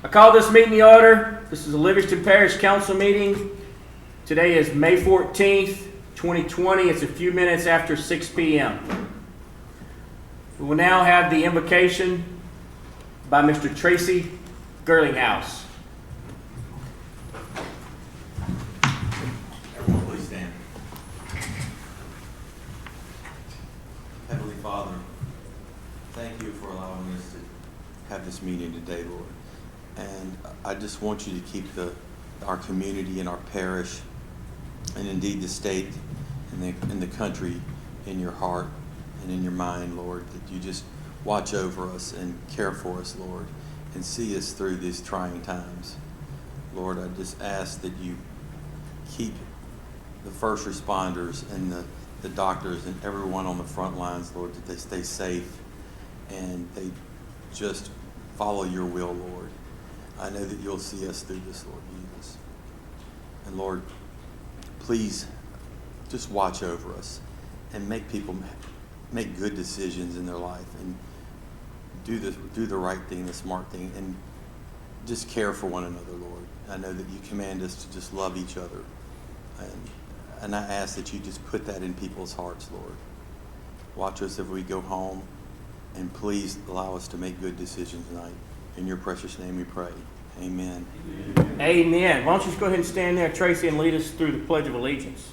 I call this meeting to order. This is a Livingston Parish Council meeting. Today is May 14th, 2020. It's a few minutes after 6 p.m. We will now have the invocation by Mr. Tracy Gerlinghouse. Everyone please stand. Heavenly Father, thank you for allowing us to have this meeting today, Lord. And I just want you to keep our community and our parish, and indeed the state and the country in your heart and in your mind, Lord, that you just watch over us and care for us, Lord, and see us through these trying times. Lord, I just ask that you keep the first responders and the doctors and everyone on the front lines, Lord, that they stay safe and they just follow your will, Lord. I know that you'll see us through this, Lord Jesus. And Lord, please just watch over us and make people make good decisions in their life and do the right thing, the smart thing, and just care for one another, Lord. I know that you command us to just love each other. And I ask that you just put that in people's hearts, Lord. Watch us if we go home, and please allow us to make good decisions tonight. In your precious name we pray. Amen. Amen. Why don't you just go ahead and stand there, Tracy, and lead us through the Pledge of Allegiance.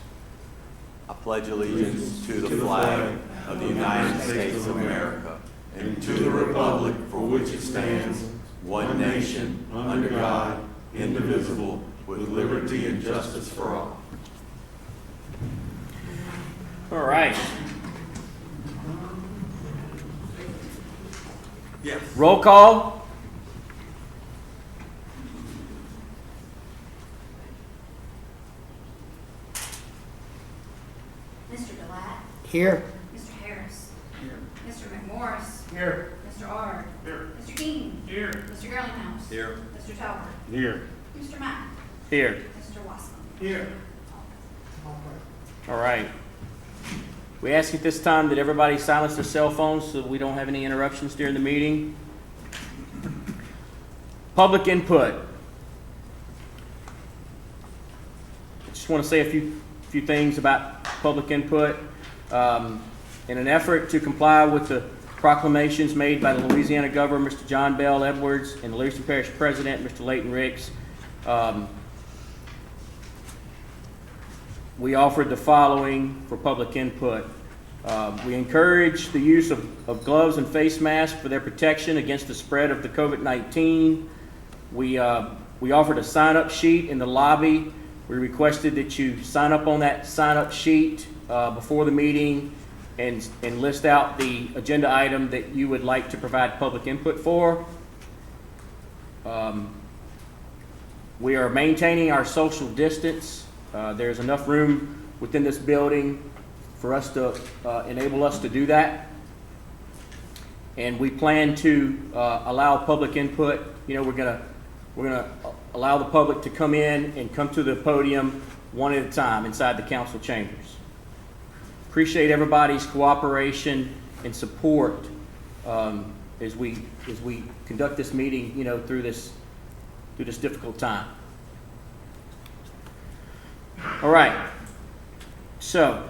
I pledge allegiance to the flag of the United States of America and to the republic for which it stands, one nation, under God, indivisible, with liberty and justice for all. All right. Yes. Roll call. Mr. Delatt. Here. Mr. Harris. Here. Mr. McMorris. Here. Mr. Ard. Here. Mr. King. Here. Mr. Gerlinghouse. Here. Mr. Talbert. Here. Mr. Mack. Here. Mr. Wassman. Here. All right. We ask at this time that everybody silence their cell phones so we don't have any interruptions during the meeting. Public input. I just want to say a few things about public input. In an effort to comply with the proclamations made by the Louisiana Governor, Mr. John Bell Edwards, and the Livingston Parish President, Mr. Leighton Ricks, we offered the following for public input. We encourage the use of gloves and face masks for their protection against the spread of the COVID-19. We offered a sign-up sheet in the lobby. We requested that you sign up on that sign-up sheet before the meeting and list out the agenda item that you would like to provide public input for. We are maintaining our social distance. There's enough room within this building for us to enable us to do that. And we plan to allow public input. You know, we're gonna allow the public to come in and come to the podium one at a time inside the council chambers. Appreciate everybody's cooperation and support as we conduct this meeting, you know, through this difficult time. All right. So,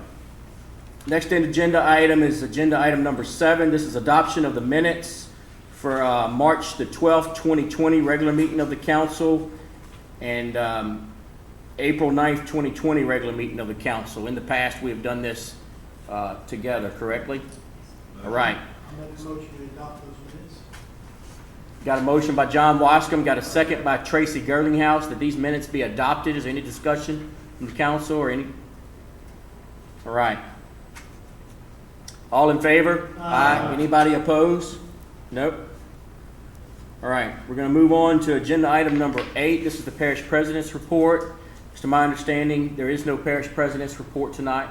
next agenda item is agenda item number 7. This is adoption of the minutes for March the 12th, 2020 regular meeting of the council and April 9th, 2020 regular meeting of the council. In the past, we have done this together, correctly? All right. I'll make a motion to adopt those minutes. Got a motion by John Wascom, got a second by Tracy Gerlinghouse that these minutes be adopted. Is there any discussion from the council or any? All right. All in favor? Aye. Anybody opposed? Nope. All right. We're going to move on to agenda item number 8. This is the parish president's report. To my understanding, there is no parish president's report tonight.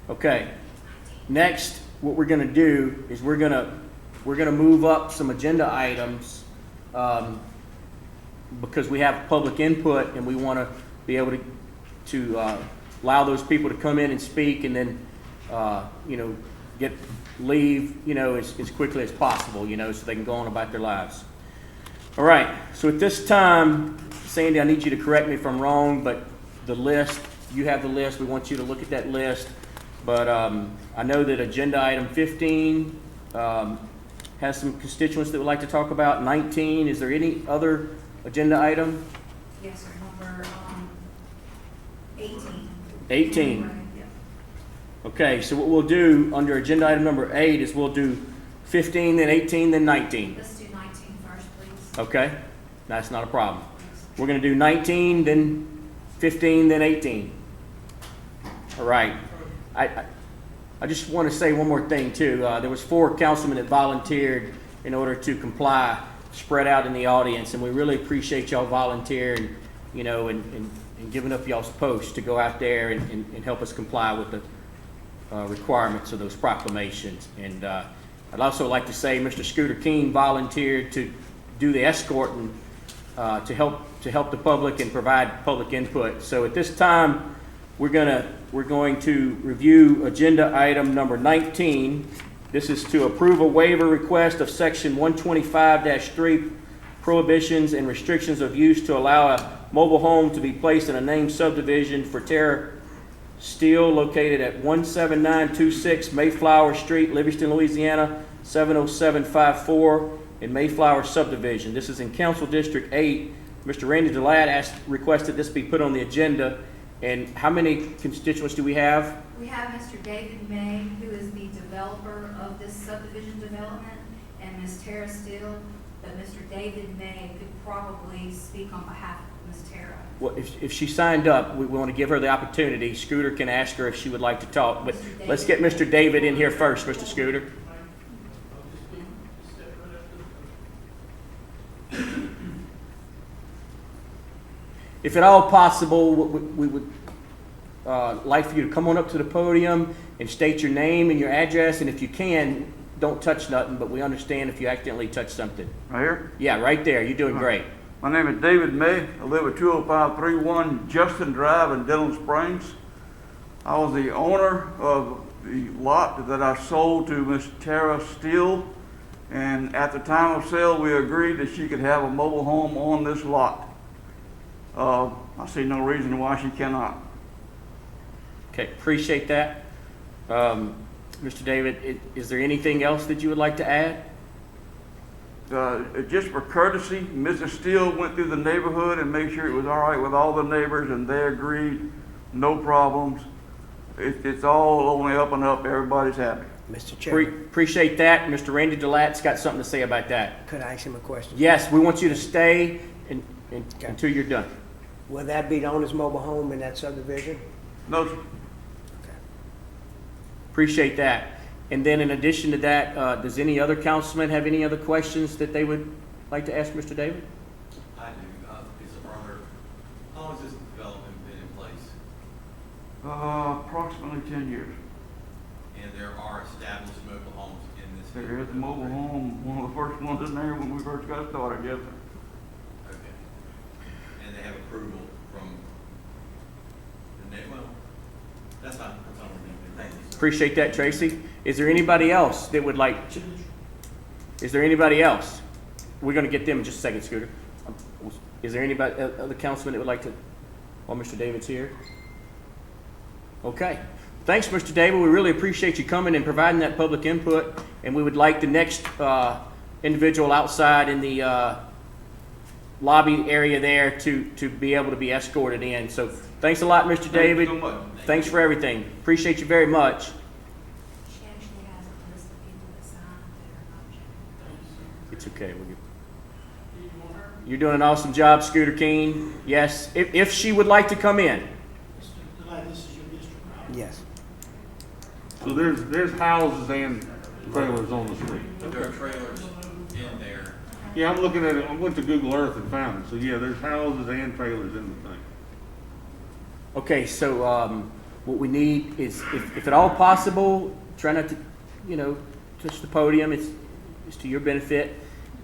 Okay. Next, what we're going to do is we're going to move up some agenda items because we have public input and we want to be able to allow those people to come in and speak and then get leave, as quickly as possible, so they can go on about their lives. All right, so at this time, Sandy, I need you to correct me if I'm wrong, but the list, you have the list, we want you to look at that list. But I know that agenda item 15 has some constituents that would like to talk about. 19, is there any other agenda item? Yes, sir, number 18. 18. Right, yeah. Okay, so what we'll do under agenda item number 8 is we'll do 15, then 18, then 19. Let's do 19 first, please. Okay, that's not a problem. We're going to do 19, then 15, then 18. All right. I just want to say one more thing too. There was 4 councilmen that volunteered in order to comply, spread out in the audience, and we really appreciate y'all volunteering, and giving up y'all's posts to go out there and help us comply with the requirements of those proclamations. And I'd also like to say Mr. Scooter King volunteered to do the escorting to help the public and provide public input. So at this time, we're going to review agenda item number 19. This is to approve a waiver request of section 125-3 prohibitions and restrictions of use to allow a mobile home to be placed in a named subdivision for Terra Steel located at 17926 Mayflower Street, Livingston, Louisiana, 70754 in Mayflower subdivision. This is in Council District 8. Mr. Randy Delat requested this be put on the agenda. And how many constituents do we have? We have Mr. David May, who is the developer of this subdivision development, and Ms. Tara Steele, but Mr. David May could probably speak on behalf of Ms. Tara. Well, if she signed up, we want to give her the opportunity. Scooter can ask her if she would like to talk, but let's get Mr. David in here first, Mr. Scooter. If at all possible, we would like for you to come on up to the podium and state your name and your address, and if you can, don't touch nothing, but we understand if you accidentally touch something. Right here? Yeah, right there. You're doing great. My name is David May. I live at 20531 Justin Drive in Dillon Springs. I was the owner of the lot that I sold to Miss Tara Steele, and at the time of sale, we agreed that she could have a mobile home on this lot. I see no reason why she cannot. Okay, appreciate that. Mr. David, is there anything else that you would like to add? Just for courtesy, Mrs. Steele went through the neighborhood and made sure it was all right with all the neighbors, and they agreed, no problems. It's all only up and up. Everybody's happy. Mr. Chairman, Appreciate that. Mr. Randy Delat's got something to say about that. could I ask him a question? Yes, we want you to stay until you're done. Will that be the owner's mobile home in that subdivision? No, sir. Appreciate that. And then in addition to that, does any other councilman have any other questions that they would like to ask Mr. David? I do. Mr. Brunner, how long has this development been in place? Approximately 10 years. And there are established mobile homes in this. There is a mobile home, one of the first ones in there when we first got started, yes, sir. Okay. And they have approval from the well, that's fine. That's all we're going to do. Thank you, sir. Appreciate that, Tracy. Is there anybody else that would like? Is there anybody else? We're going to get them in just a second, Scooter. Is there anybody, other councilman that would like to? While Mr. David's here. Okay. Thanks, Mr. David. We really appreciate you coming and providing that public input. And we would like the next individual outside in the lobby area there to be able to be escorted in. So thanks a lot, Mr. David. Thank you so much. Thanks for everything. Appreciate you very much. She actually has a list of people that signed that are object. It's okay. You're doing an awesome job, Scooter King. Yes, if she would like to come in. Mr. Delay, this is your district, right? Yes. So there's houses and trailers on the street. There are trailers in there. Yeah, I'm looking at it. I went to Google Earth and found it. So yeah, there's houses and trailers in the thing. Okay, so what we need is, if at all possible, try not to, touch the podium. It's to your benefit.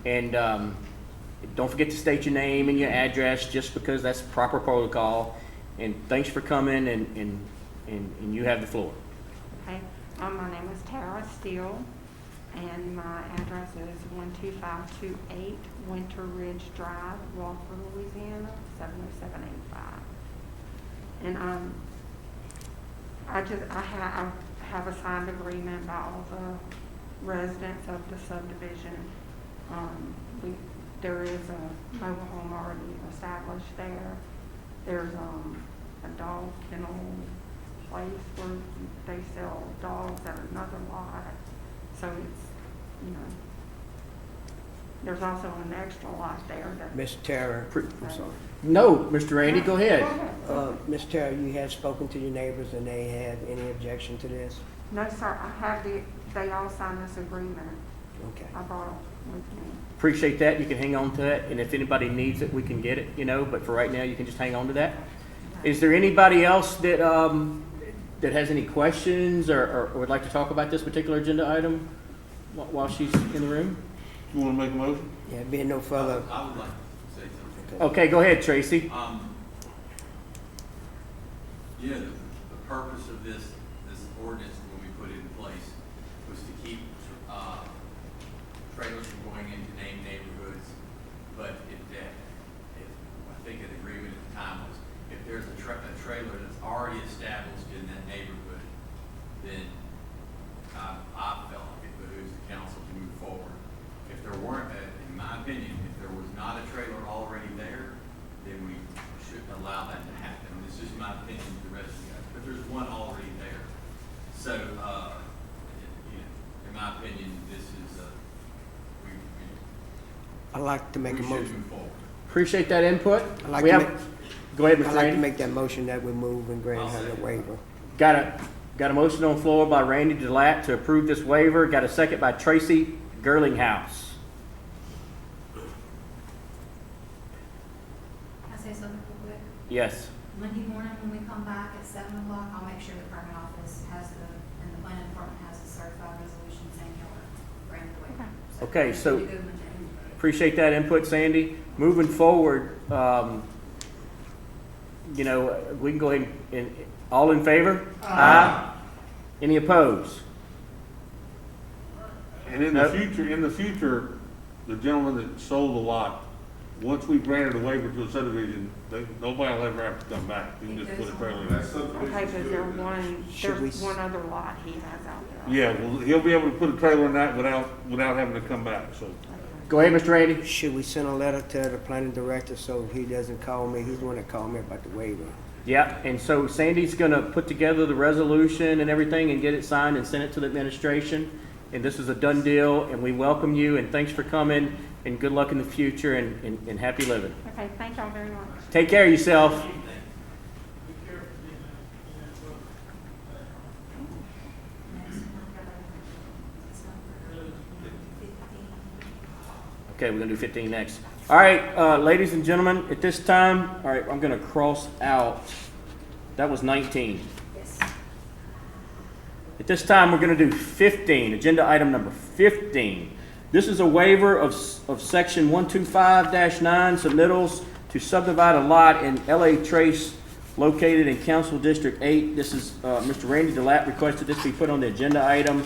And don't forget to state your name and your address, just because that's proper protocol. And thanks for coming, and you have the floor. Okay. My name is Tara Steele, and my address is 12528 Winter Ridge Drive, Walford, Louisiana, 70785. And I have a signed agreement by all the residents of the subdivision. There is a mobile home already established there. There's a dog kennel place where they sell dogs at another lot. So it's, there's also an extra lot there that. Ms. Tara, I'm sorry. No, Mr. Randy, go ahead. Ms. Tara, you have spoken to your neighbors and they have any objection to this? No, sir, they all signed this agreement. Okay. I brought it with me. Appreciate that. You can hang on to that, and if anybody needs it, we can get it, but for right now, you can just hang on to that. Is there anybody else that, that has any questions or would like to talk about this particular agenda item while she's in the room? You wanna make a motion? Yeah, being no further, I would like to say something. Okay, go ahead, Tracy. The purpose of this ordinance when we put it in place was to keep, trailers from going into named neighborhoods. But I think an agreement at the time was, if there's a trailer that's already established in that neighborhood, then I felt like it behooves the council to move forward. If there weren't, in my opinion, if there was not a trailer already there, then we shouldn't allow that to happen. This is my opinion to the rest of you guys, but there's one already there. So, in my opinion, this is, I'd like to make a we should motion. move forward. Appreciate that input. I'd like We to have- make- Go ahead, I'd Mr. like to Randy. make that motion that we move and grant her the waiver. Got a motion on the floor by Randy Delat to approve this waiver. Got a second by Tracy Gerlinghouse. Can I say something real quick? Yes. Monday morning, when we come back at 7 o'clock, I'll make sure the permit office and the planning department has the certified resolution saying you'll grant the waiver. Okay, so- Good Monday. Appreciate that input, Sandy. Moving forward, we can go ahead and, all in favor? Aye. Any opposed? And in Nope. the future, the gentleman that sold the lot, once we granted a waiver to a subdivision, nobody will ever have to come back. You can just put a trailer in there. Okay, but Should we there's one other lot he has out there. Yeah, well, he'll be able to put a trailer in that without having to come back, so. Go ahead, Mr. Randy. Should we send a letter to the planning director so he doesn't call me? He's the one that called me about the waiver. Yeah, and so Sandy's gonna put together the resolution and everything and get it signed and send it to the administration. And this is a done deal, and we welcome you, and thanks for coming, and good luck in the future, and happy living. Okay, thank y'all very much. Take care of yourself. Okay, we're gonna do 15 next. All right, ladies and gentlemen, at this time, all right, I'm gonna cross out, that was 19. Yes. At this time, we're gonna do 15, agenda item number 15. This is a waiver of section 125-9 submittals to subdivide a lot in LA Trace located in Council District 8. This is, Mr. Randy Delat requested this be put on the agenda item.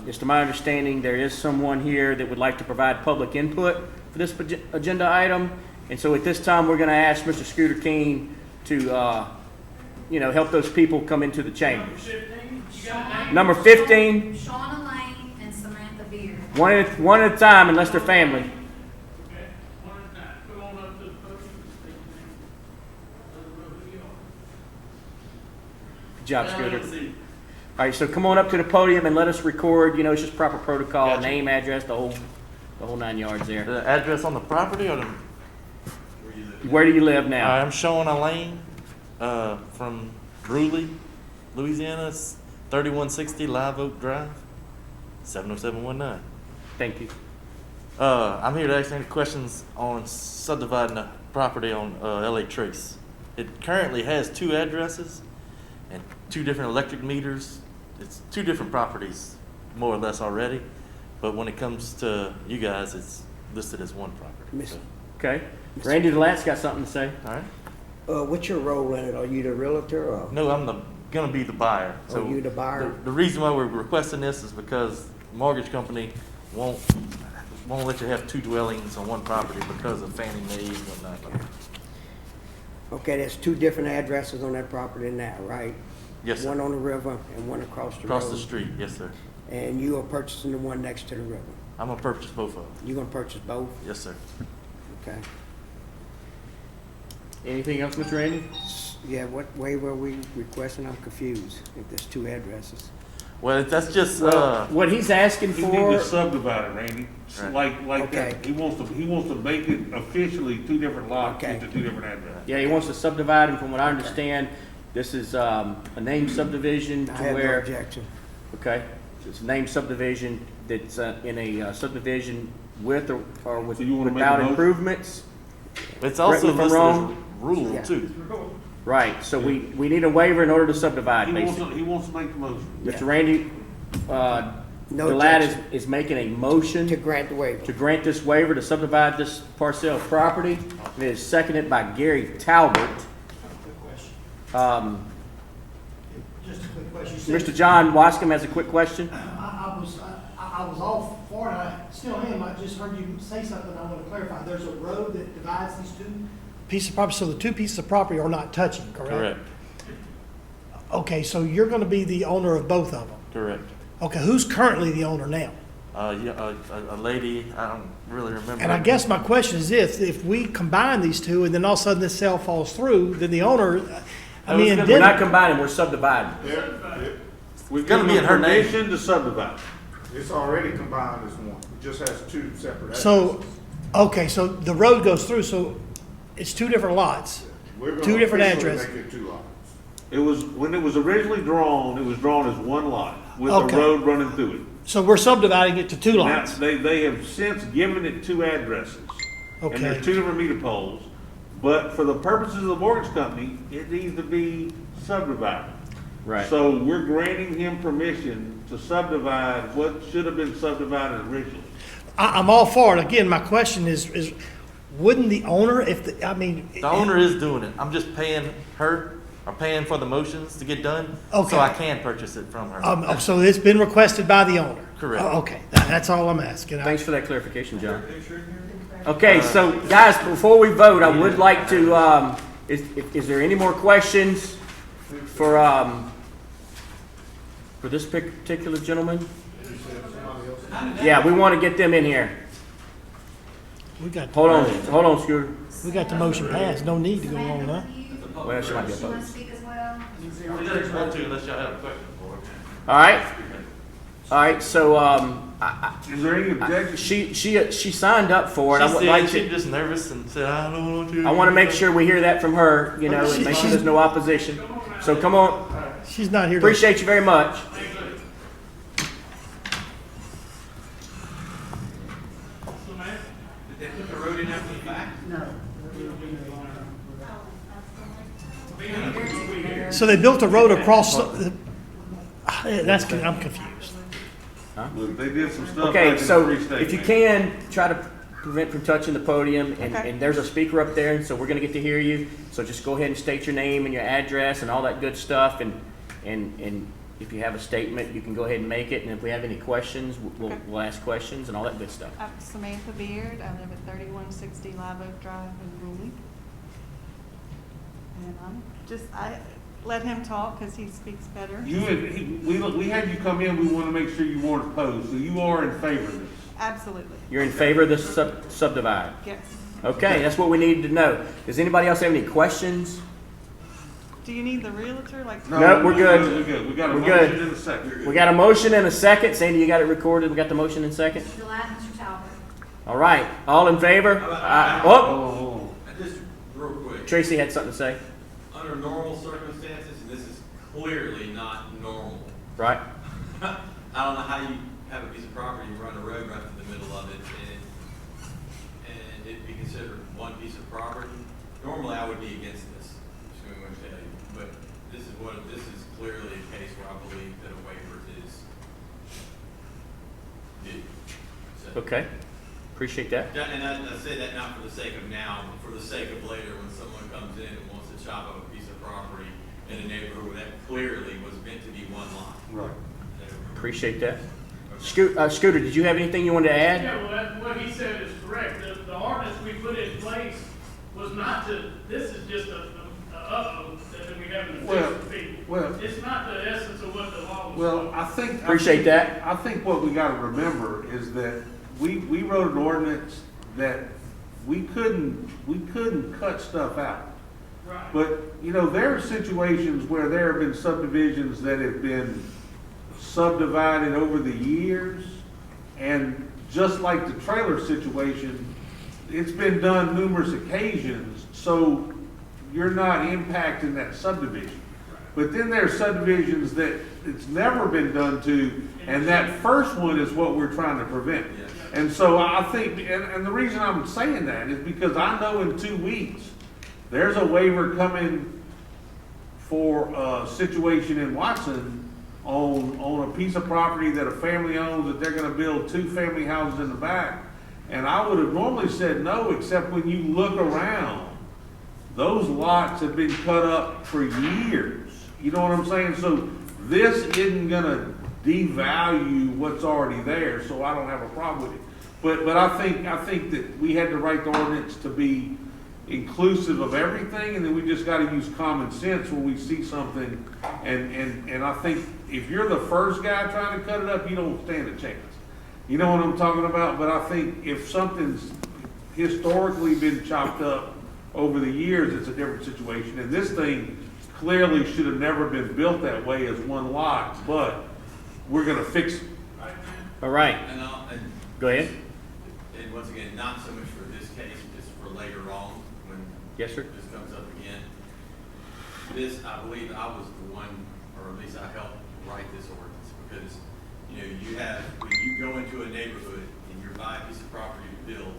It's to my understanding, there is someone here that would like to provide public input for this agenda item. And so at this time, we're gonna ask Mr. Scooter King to, help those people come into the chambers. Number 15, Shauna Lane and Samantha Beard. one at a time unless they're family. Okay, one at a time. Come on up to the podium and state your name. Good job, Scooter. All right, so come on up to the podium and let us record, it's just proper protocol, Gotcha. name, address, the whole 9 yards there. The address on the property or the? Where do you live now? I'm showing a lane, from Bruley, Louisiana. It's 3160 Live Oak Drive, 70719. Thank you. I'm here to ask any questions on subdividing a property on, LA Trace. It currently has 2 addresses and 2 different electric meters. It's 2 different properties, more or less already. But when it comes to you guys, it's listed as one property. Miss- So, Okay. Randy Delat's got something to say. all right. What's your role in it? Are you the realtor or? No, I'm the gonna be the buyer. So you the buyer? The reason why we're requesting this is because the mortgage company won't let you have two dwellings on one property because of Fannie Mae and whatnot. Okay, there's two different addresses on that property now, right? Yes, sir. One on the river and one across the road. Across the street, yes, sir. And you are purchasing the one next to the river. I'm gonna purchase both of them. You're gonna purchase both? Yes, sir. Okay. Anything else, Mr. Randy? Yeah, what waiver are we requesting? I'm confused if there's two addresses. Well, that's just, What he's asking He need for, to subdivide it, Randy, Right. like Okay. that. He wants to make it officially two different lots Okay. into two different addresses. yeah, he wants to subdivide them, from what I understand, this is, a named subdivision I to have no where, objection. okay? It's a named subdivision that's, in a subdivision with or So you wanna make a without motion? improvements. it's Correct also me if I'm listed wrong. as rural Yeah. too. Right, so we need a waiver in order to subdivide, basically. He wants to make the motion. Mr. Randy, No Gilat objection. is making a motion To grant the waiver. to grant this waiver to subdivide this parcel of property. It is seconded by Gary Talbot. Just a quick question. You said- Mr. John Wascom has a quick question. I was all for it, I still am, I just heard you say something I want to clarify. There's a road that divides these two pieces of property, so the two pieces of property are not touching, correct? Correct, Okay, so you're going to be the owner of both of them. correct. Okay, who's currently the owner now? Yeah, a lady, I don't really remember. And I guess my question is this, if we combine these two and then all of a sudden this sale falls through, then the owner, I mean, We're not then, combining, we're subdividing. We're gonna be giving in her them name. permission to subdivide. It's already combined as one. It just has two separate addresses. so, okay, so the road goes through, so it's two different lots. We're gonna two different officially addresses. Make it two lots. It was, when it was originally drawn, it was drawn as one lot with a Okay. road running through it. So we're subdividing it to two Now, lots. they have since given it two addresses. And Okay. there's two different meter poles. But for the purposes of the mortgage company, it needs to be subdivided. Right. So we're granting him permission to subdivide what should have been subdivided originally. I'm all for it. Again, my question is wouldn't the owner, I mean. The owner is doing it. I'm just paying her, or paying for the motions to get done. Okay. So I can purchase it from her. So it's been requested by the owner? Correct. Okay, that's all I'm asking. Thanks for that clarification, John. Okay, so guys, before we vote, I would like to, is there any more questions for this particular gentleman? Yeah, we want to get them in here. We got Hold on, Scooter. the motion passed. No need to go on, huh? Well, she might be You want to opposed. speak as well? She doesn't want to unless y'all have a question for her. All right, so, Is there any objection? she signed up for it. I She would said like she's to, just nervous and said, I don't want to. I want to make sure we hear that from her, you know, and make sure there's no opposition. So come on, She's not here to. appreciate you very much. Did they put the road in after the fact? So they built a road across, I'm confused. Look, they did some stuff back Okay, in the so Free State. if you man. can, try to prevent from touching the podium, and, Okay. and there's a speaker up there, and so we're gonna get to hear you. So just go ahead and state your name and your address and all that good stuff, and if you have a statement, you can go ahead and make it, and if we have any questions, Okay. we'll ask questions and all that good stuff. I'm Samantha Beard. I live at 3160 Live Oak Drive in Raleigh. And I let him talk because he speaks better. We had you come in, we want to make sure you weren't opposed, so you are in favor of this. Absolutely. You're in favor of this subdivide? Yes. Okay, that's what we needed to know. Does anybody else have any questions? Do you need the realtor? Like, No, we're good. We're good. We got a We're good. motion in a second. We got a motion and a second. Sandy, you got it recorded? We got the motion and second? Mr. Gilat, Mr. Talbot. All right, all in favor? Oh, Oh, And just real quick, Tracy had something to say, under normal circumstances, and this is clearly not normal, right? I don't know how you have a piece of property, you run a road right through the middle of it, and it be considered one piece of property. Normally, I would be against this, just going to tell you, but this is clearly a case where I believe that a waiver is due. So- Okay, appreciate that. And I say that not for the sake of now, but for the sake of later, when someone comes in and wants to chop up a piece of property in a neighborhood that clearly was meant to be one lot. Right. Appreciate that. Scooter, did you have anything you wanted to add? Yeah, well, what he said is correct. The ordinance we put in place was not to, this is just a that we have an official fee. well- It's not the essence of what the law was. Well, I think. Appreciate that. I think what we gotta remember is that we wrote an ordinance that we couldn't cut stuff out. Right. But, you know, there are situations where there have been subdivisions that have been subdivided over the years. And just like the trailer situation, it's been done numerous occasions, so you're not impacting that subdivision. But then there are subdivisions that it's never been done to, and that first one is what we're trying to prevent. Yes. And so I think, and the reason I'm saying that is because I know in 2 weeks, there's a waiver coming for a situation in Watson on a piece of property that a family owns, that they're gonna build 2 family houses in the back. And I would have normally said no, except when you look around, those lots have been cut up for years. You know what I'm saying? So this isn't gonna devalue what's already there, so I don't have a problem with it. But I think that we had to write the ordinance to be inclusive of everything, and then we just gotta use common sense when we see something. And I think if you're the first guy trying to cut it up, you don't stand a chance. You know what I'm talking about? But I think if something's historically been chopped up over the years, it's a different situation. And this thing clearly should have never been built that way as one lot, but we're gonna fix it. All right, And go ahead. and once again, not so much for this case, just for later on, when Yes, sir. this comes up again. This, I believe I was the one, or at least I helped write this ordinance, because, you know, you have, when you go into a neighborhood and you buy a piece of property to build,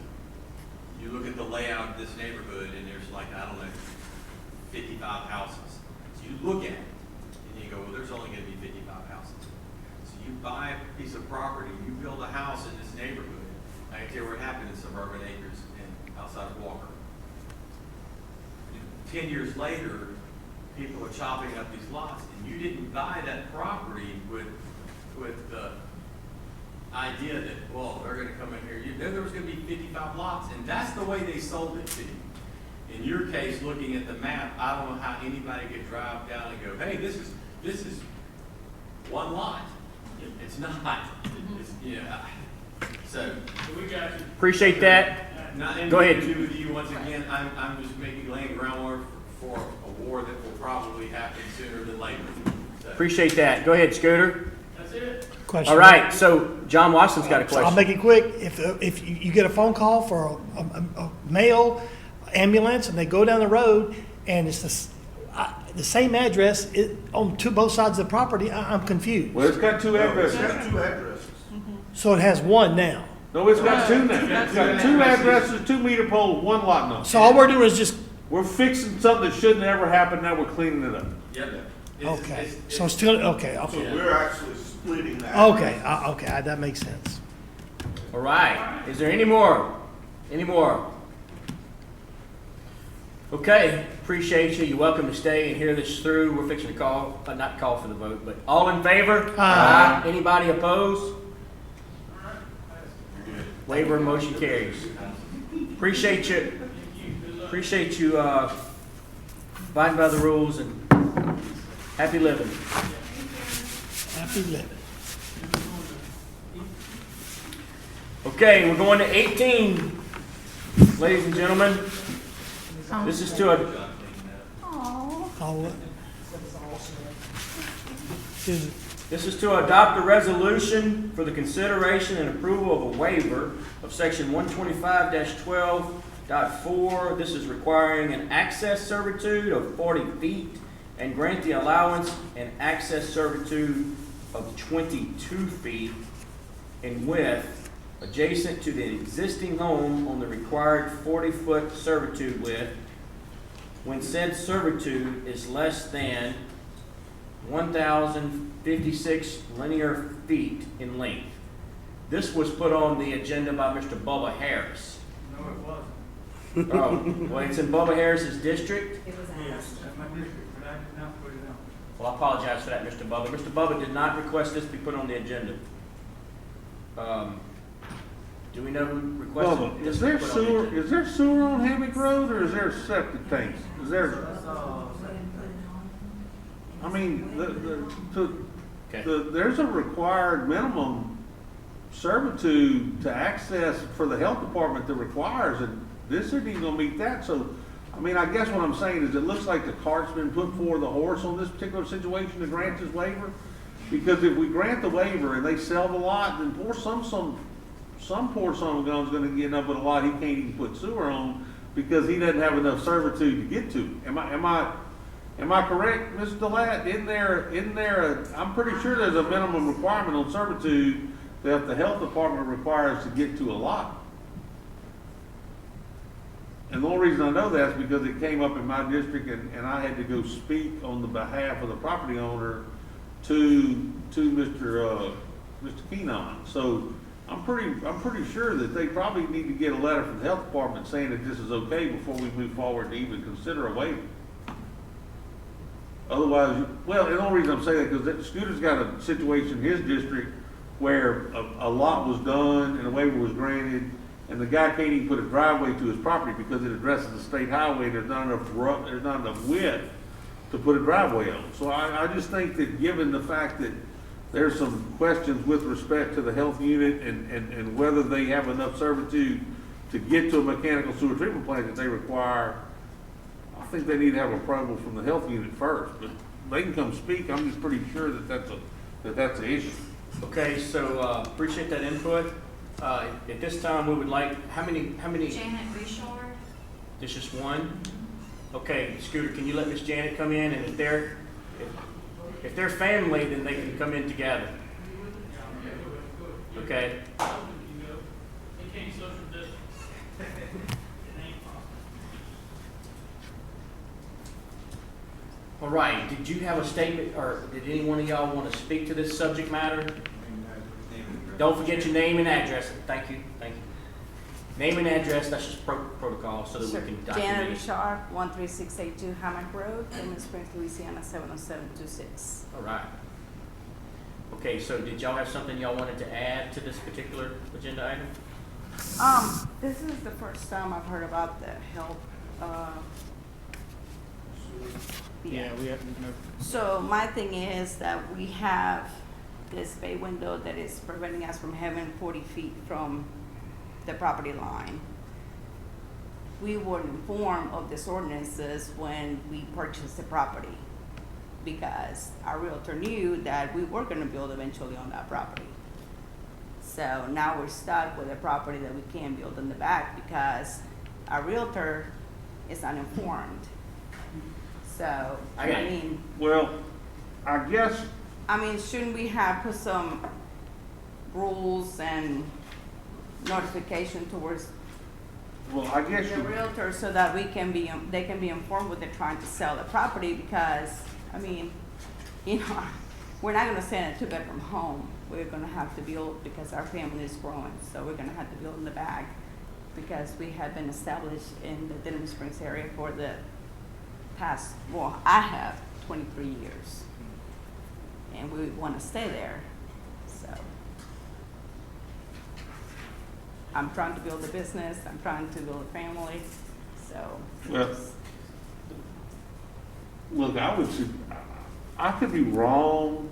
you look at the layout of this neighborhood and there's like, I don't know, 55 houses. So you look at it and you go, well, there's only gonna be 55 houses. So you buy a piece of property, you build a house in this neighborhood. I can tell you where it happened in Suburban Acres and outside of Walker. 10 years later, people are chopping up these lots, and you didn't buy that property with the idea that, well, they're gonna come in here, you know there was gonna be 55 lots, and that's the way they sold it to you. In your case, looking at the map, I don't know how anybody could drive down and go, hey, this is one lot. It's not. It's, yeah. So, We got you. Appreciate that. not anything Go ahead. to do with you, once again, I'm just laying groundwork for a war that will probably happen sooner than later. So- Appreciate that. Go ahead, Scooter. That's it. Question. All right, so John Watson's got a So I'll question. make it quick. If you get a phone call for a male ambulance and they go down the road and it's the same address on both sides of the property, I'm confused. Well, it's got 2 It's addresses. got 2 addresses. So it has one now. No, it's got 2 now. It's got 2 addresses, 2 meter poles, 1 lot number. So all we're doing is just, We're fixing something that shouldn't ever happen, now we're cleaning it up. Yep. okay. So it's still, okay, So okay. we're actually splitting that. Okay, okay, that makes sense. All right, is there any more? Any more? Okay, appreciate you. You're welcome to stay and hear this through. We're fixing to call, not call for the vote, but all in favor? Aye. Anybody opposed? Waiver motion carries. Appreciate you. Appreciate you, abiding by the rules and happy living. Happy living. Okay, we're going to 18, ladies and gentlemen. This is to a, Oh, this is to adopt a resolution for the consideration and approval of a waiver of section 125-12.4. This is requiring an access servitude of 40 feet and grant the allowance an access servitude of 22 feet in width adjacent to the existing home on the required 40-foot servitude width when said servitude is less than 1,056 linear feet in length. This was put on the agenda by Mr. Bubba Harris. No, it wasn't. Oh, well, it's in Bubba Harris's district. It was Yes, asked. that's my district, but I did not put it on. Well, I apologize for that, Mr. Bubba. Mr. Bubba did not request this be put on the agenda. Do we know who requested Bubba, this is to be there put on the sewer, agenda? is there sewer on Hammock Road, or is there septic tanks? Is there, I mean, Okay. there's a required minimum servitude to access for the health department that requires, and this isn't even gonna meet that, so, I mean, I guess what I'm saying is it looks like the cart's been put before the horse on this particular situation to grant this waiver. Because if we grant the waiver and they sell the lot, then poor some poor son of a gun's gonna end up with a lot he can't even put sewer on because he doesn't have enough servitude to get to. Am I correct, Ms. Delat? Isn't there I'm pretty sure there's a minimum requirement on servitude that the health department requires to get to a lot. And the only reason I know that is because it came up in my district and I had to go speak on the behalf of the property owner to Mr. Keenon. So I'm pretty sure that they probably need to get a letter from the health department saying that this is okay before we move forward to even consider a waiver. Otherwise, well, the only reason I'm saying that because Scooter's got a situation in his district where a lot was done and a waiver was granted, and the guy can't even put a driveway to his property because it addresses the state highway, and there's not enough width to put a driveway on. So I just think that given the fact that there's some questions with respect to the health unit and whether they have enough servitude to get to a mechanical sewer treatment plant that they require, I think they need to have approval from the health unit first, but they can come speak. I'm just pretty sure that that's an issue. Okay, so, appreciate that input. At this time, we would like, how many, Janet Richard. this is one? Okay, Scooter, can you let Miss Janet come in, and if they're family, then they can come in together. Okay? They can't social distance. It ain't possible. All right, did you have a statement, or did any one of y'all want to speak to this subject matter? Don't forget your name and address. Thank you. Name and address, that's just protocol, so that we can document Janet it. Richard, 13682 Hammock Road, Cayman Springs, Louisiana, 70726. All right. Okay, so did y'all have something y'all wanted to add to this particular agenda item? This is the first time I've heard about the help, Yeah, we have, no. So my thing is that we have this bay window that is preventing us from having 40 feet from the property line. We were informed of these ordinances when we purchased the property because our realtor knew that we were gonna build eventually on that property. So now we're stuck with a property that we can't build in the back because our realtor is uninformed. So, I mean, Well, I guess, shouldn't we have put some rules and notification towards well, I guess the you, realtor so that they can be informed when they're trying to sell the property? Because, we're not gonna send a 2-bedroom home. We're gonna have to build, because our family is growing, so we're gonna have to build in the back because we have been established in the Denham Springs area for the past, I have 23 years. And we wanna stay there, so. I'm trying to build a business, I'm trying to build a family, so. Well, look, I could be wrong,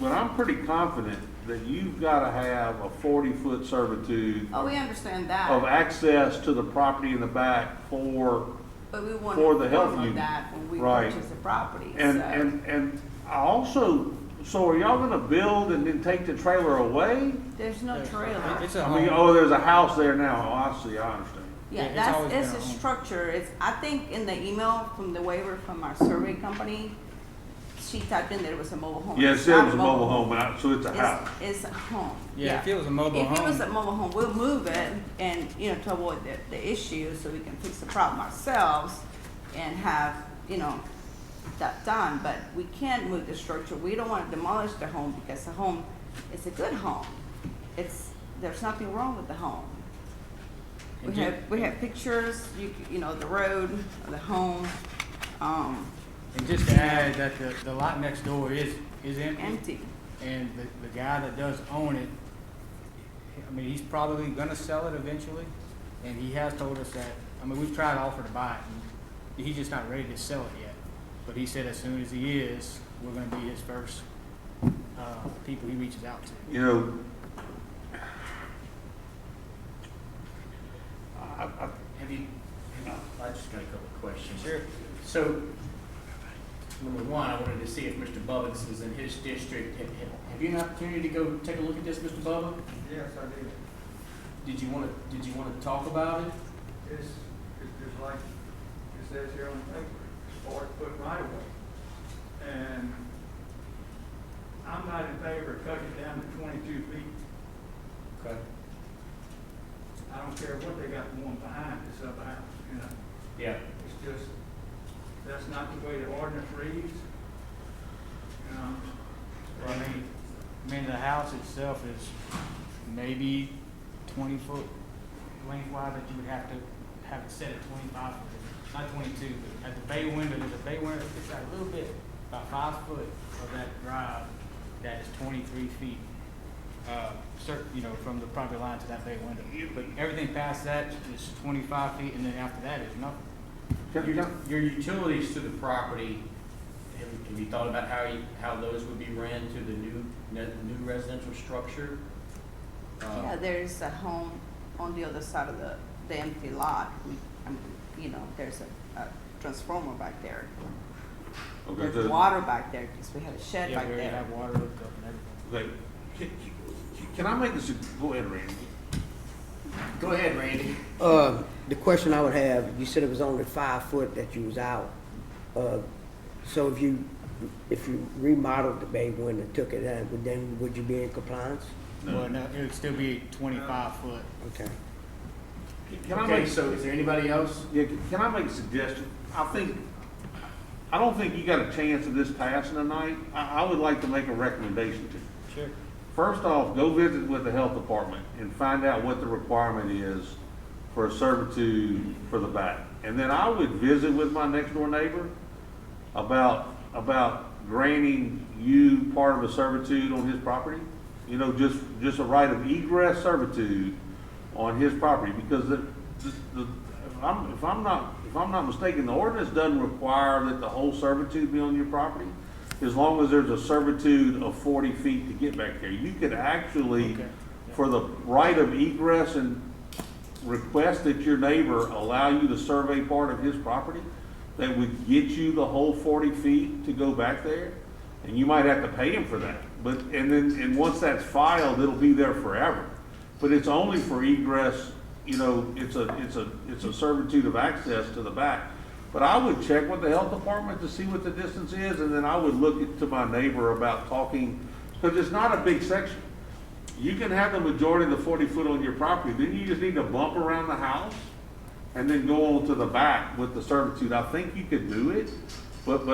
but I'm pretty confident that you've gotta have a 40-foot servitude Oh, we understand that. of access to the property in the back for, But we want for to the health inform unit. of that when we Right. purchase the property, And, so. and I also, so are y'all gonna build and then take the trailer away? There's no trailer. It's a I mean, home. oh, there's a house there now. Oh, I see, I understand. Yeah, Yeah, it's that's, always it's been a a home. structure, I think in the email from the waiver from our survey company, she typed in there was a mobile home. Yeah, it It's said it not was a mobile home, so it's a house. It's a home. Yeah, if it was a mobile If it was a home, mobile home, we'll move it and, to avoid the issue so we can fix the problem ourselves and have, that done. But we can't move the structure. We don't want to demolish the home because the home is a good home. There's nothing wrong with the home. We have pictures, the road, the home. And just to add that the lot next door is empty. Empty. And the guy that does own it, I mean, he's probably gonna sell it eventually. And he has told us that, I mean, we've tried to offer to buy it, and he's just not ready to sell it yet. But he said as soon as he is, we're gonna be his first, people he reaches out to. You know, Have you, I just got a couple of questions. Sure. So, number one, I wanted to see if Mr. Bubba, this is in his district. Have you an opportunity to go take a look at this, Mr. Bubba? Yes, I did. Did you want to talk about it? It's just like it says here on the paper, 40-foot right of way. And I'm not in favor of cutting it down to 22 feet. Okay. I don't care what they got going behind this other house, you know. Yeah. It's just, that's not the way the ordinance reads. You know. Well, I mean, the house itself is maybe 20 foot lengthwise, that you would have to have it set at 25 foot, not 22, but at the bay window, there's a bay window that sticks out a little bit, about 5 foot of that drive, that is 23 feet. You know, from the property line to that bay window. But everything past that is 25 feet, and then after that is nothing. Your utilities to the property, have you thought about how those would be ran to the new residential structure? Yeah, there's a home on the other side of the empty lot. You know, there's a transformer back there. okay, There's water back there, because we have a shed Yeah, back we already there. have water hooked up and everything. okay. Can I make this, go ahead, Randy. Go ahead, Randy. The question I would have, you said it was only 5 foot that you was out. So if you remodeled the bay window, took it out, then would you be in compliance? Well, no, it would still be 25 foot. Okay. Can I Okay, make, so is there anybody else? yeah, can I make a suggestion? I don't think you got a chance of this passing tonight. I would like to make a recommendation to you. Sure. First off, go visit with the health department and find out what the requirement is for a servitude for the back. And then I would visit with my next door neighbor about granting you part of a servitude on his property. You know, just a right of egress servitude on his property, because if I'm not mistaken, the ordinance doesn't require that the whole servitude be on your property, as long as there's a servitude of 40 feet to get back there. You could actually, for the right of egress, and request that your neighbor allow you to survey part of his property that would get you the whole 40 feet to go back there, and you might have to pay him for that. And once that's filed, it'll be there forever. But it's only for egress, you know, it's a servitude of access to the back. But I would check with the health department to see what the distance is, and then I would look to my neighbor about talking, because it's not a big section. You can have the majority of the 40 foot on your property, then you just need to bump around the house and then go on to the back with the servitude. I think you could do it, but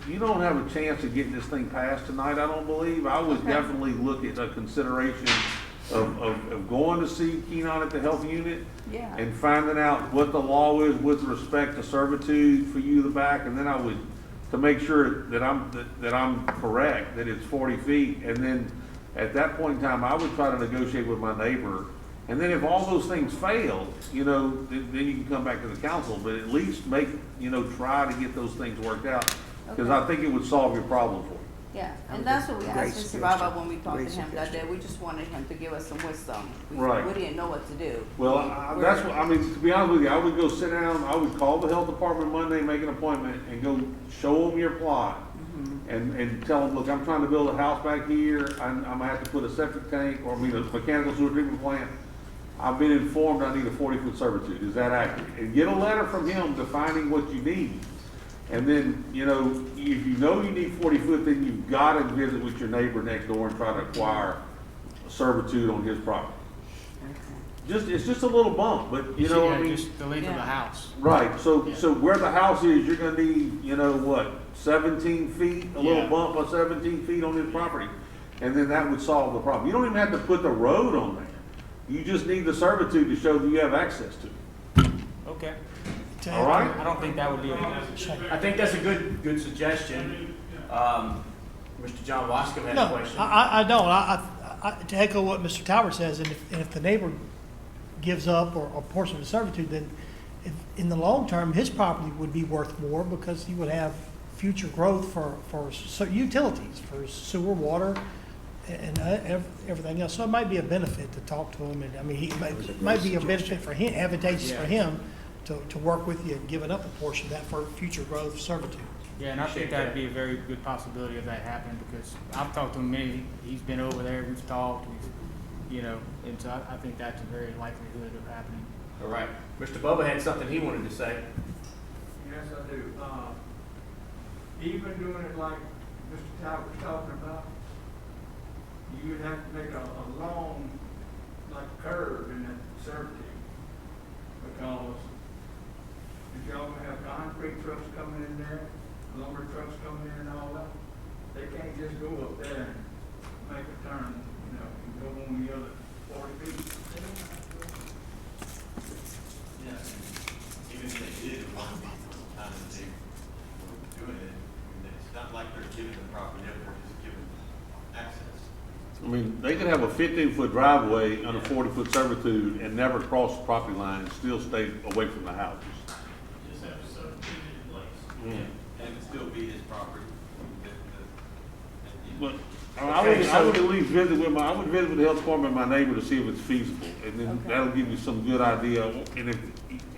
you don't have a chance of getting this thing passed tonight, I don't believe. I would definitely look at a consideration of going to see Keenan at the health unit. Yeah. And finding out what the law is with respect to servitude for you, the back, and then I would, to make sure that I'm correct, that it's 40 feet, and then at that point in time, I would try to negotiate with my neighbor. And then if all those things fail, you know, then you can come back to the council, but at least try to get those things worked out, because I think it would solve your problem for you. Yeah, and that's what we Great asked Mr. suggestion. Baba when we talked Great to him that day. We just wanted him to give us some wisdom. Right. We didn't know what to do. Well, that's what, I mean, to be honest with you, I would go sit down, I would call the health department Monday, make an appointment, and go show them your plot. And tell them, look, I'm trying to build a house back here, I'm gonna have to put a septic tank, or a mechanical sewer treatment plant. I've been informed I need a 40-foot servitude, is that accurate? And get a letter from him defining what you need. And then, you know, if you know you need 40 foot, then you've got to visit with your neighbor next door and try to acquire a servitude on his property. It's just a little bump, but you know what I mean? Just the length of the house. Right, so where the house is, you're gonna need, 17 feet, a little bump of 17 feet on his property. And then that would solve the problem. You don't even have to put the road on there. You just need the servitude to show that you have access to it. Okay. to All right. I don't think that would be a I think that's a good suggestion. Mr. John Wascom had a No, question. I don't. To echo what Mr. Tower says, and if the neighbor gives up or a portion of the servitude, then in the long term, his property would be worth more because he would have future growth for utilities, for sewer, water, and everything else. So it might be a benefit to talk to him, and I mean, it might be a benefit for him, advantageous for him to work with you and giving up a portion of that for future growth servitude. Yeah, and I think that'd be a very good possibility of that happening, because I've talked to him he's been over there, we've talked, and so I think that's a very likelihood of happening. All right. Mr. Bubba had something he wanted to say. Yes, I do. Even doing it like Mr. Todd was talking about, you would have to make a long, like, curve in that servitude. Because if y'all gonna have concrete trucks coming in there, lumber trucks coming in and all that, they can't just go up there and make a turn, and go on the other 40 feet. Yeah, even if they did, a lot of times they were doing it, it's not like they're giving the property up, they're just giving access. I mean, they could have a 15-foot driveway under 40-foot servitude and never cross the property line and still stay away from the houses. Just have to substitute it in place. And it would still be his property. But I would at least visit with the health department and my neighbor to see if it's feasible, and then that'll give you some good idea. And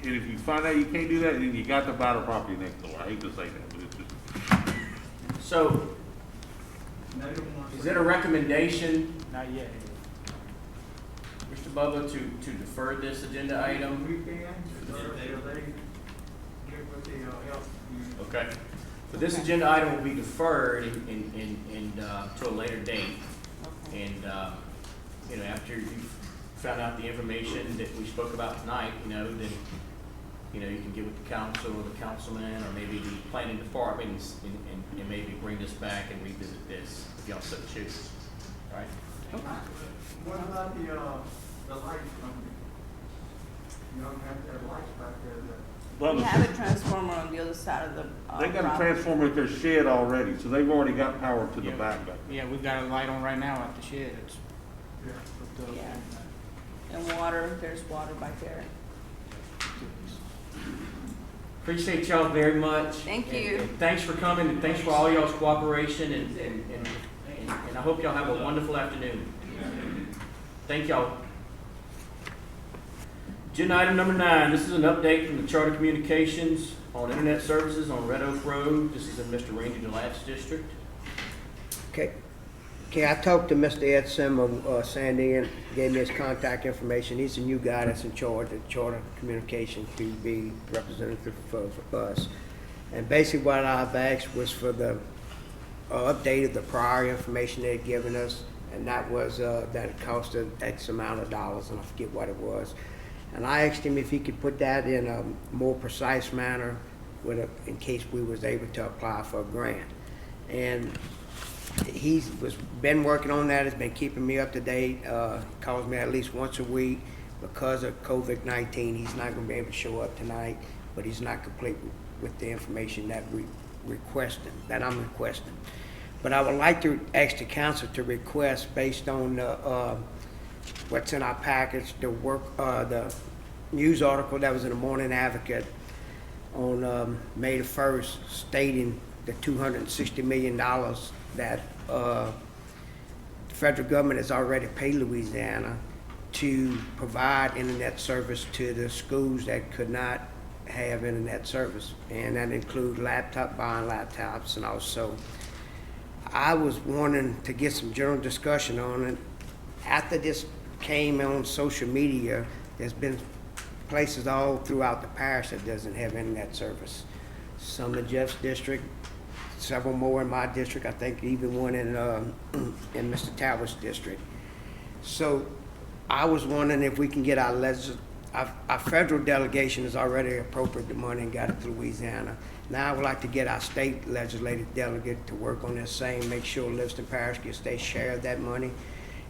if you find out you can't do that, then you got to buy the property next door. I hate to say that, but it's just. So, is it a recommendation, Not yet. Mr. Bubba, to defer this agenda item? We can, until they get with the health. Okay. So this agenda item will be deferred to a later date. And, after you've found out the information that we spoke about tonight, then, you can get with the council or the councilman or maybe the planning department and maybe bring this back and revisit this if y'all so choose. All right? What about the lights company? You don't have to have lights back there that. We have a transformer on the other side of the. They got a property. transformer at their shed already, so they've already got power to the Yeah. back. Yeah, we've got a light on right now at the shed. It's hooked up. Yeah. And water, there's water back there. Appreciate y'all very much. Thank And- you. and thanks for coming, and thanks for all y'all's cooperation, and I hope y'all have a wonderful afternoon. Thank y'all. Agenda item number 9, this is an update from the Charter Communications on internet services on Red Oak Road. This is in Mr. Randy DeLatte's district. Okay, I talked to Mr. Ed Sim of Sandy and gave me his contact information. He's the new guy that's in charge of Charter Communications to be representative for us. And basically what I've asked was for the update of the prior information they'd given us, and that was that it costed X amount of dollars, and I forget what it was. And I asked him if he could put that in a more precise manner in case we was able to apply for a grant. And he's been working on that, has been keeping me up to date, calls me at least once a week. Because of COVID-19, he's not gonna be able to show up tonight, but he's not complete with the information that I'm requesting. But I would like to ask the council to request, based on what's in our package, the news article that was in the Morning Advocate on May the 1st, stating the $260 million that the federal government has already paid Louisiana to provide internet service to the schools that could not have internet service. And that includes buying laptops, and also I was wanting to get some general discussion on it. After this came on social media, there's been places all throughout the parish that doesn't have internet service. Some in Jeff's district, several more in my district, I think even one in Mr. Talbot's district. So I was wondering if we can get our federal delegation has already appropriated the money and got it to Louisiana. Now I would like to get our state legislative delegate to work on this same, make sure Livingston Parish gets their share of that money.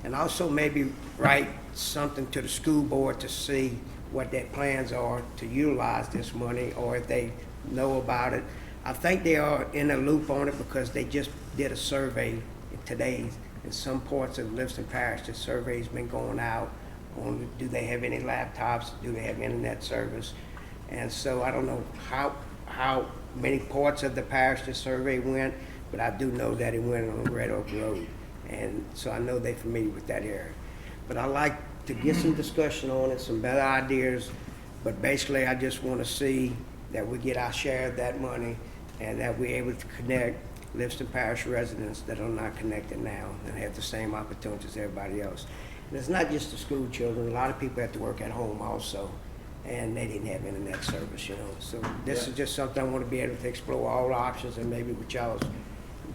And also maybe write something to the school board to see what their plans are to utilize this money, or if they know about it. I think they are in a loop on it because they just did a survey today in some parts of Livingston Parish. The survey's been going out on, do they have any laptops, do they have internet service? And so I don't know how many parts of the parish the survey went, but I do know that it went on Red Oak Road. And so I know they're familiar with that area. But I like to get some discussion on it, some better ideas. But basically, I just want to see that we get our share of that money and that we're able to connect Livingston Parish residents that are not connected now and have the same opportunities as everybody else. And it's not just the school children. A lot of people have to work at home also, and they didn't have internet service, you know. So this is just something I want to be able to explore all options, and maybe with y'all's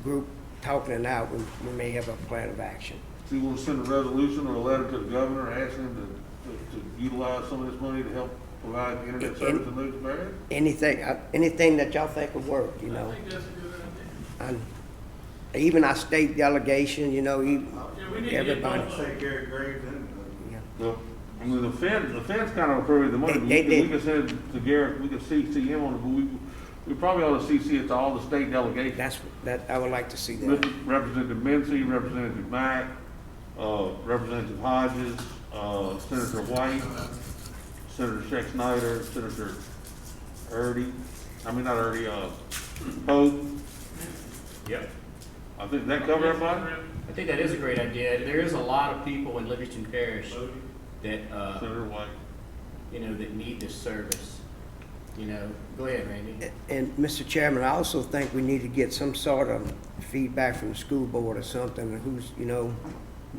group talking it out, we may have a plan of action. Do you want to send a resolution or a letter to the governor asking him to utilize some of this money to help provide internet service in Livingston Parish? Anything that y'all think would work, you know. I think that's a good idea. And even our state delegation, you know, Yeah, we need to get everybody. both. Say Gary Graves in. Well, I mean, the feds kind of appropriate the money. They We can send it to Garrett, we can CC him on it, but we probably ought to CC it to all the state delegations. I would like to see that. Representative Mincy, Representative Mack, Representative Hodges, Senator White, Senator Sheck Snyder, Senator Pogue. Yep. I think that cover everybody? I think that is a great idea. There is a lot of people in Livingston Parish that, Senator White. you know, that need this service. You know, go ahead, Randy. And Mr. Chairman, I also think we need to get some sort of feedback from the school board or something, who's, you know,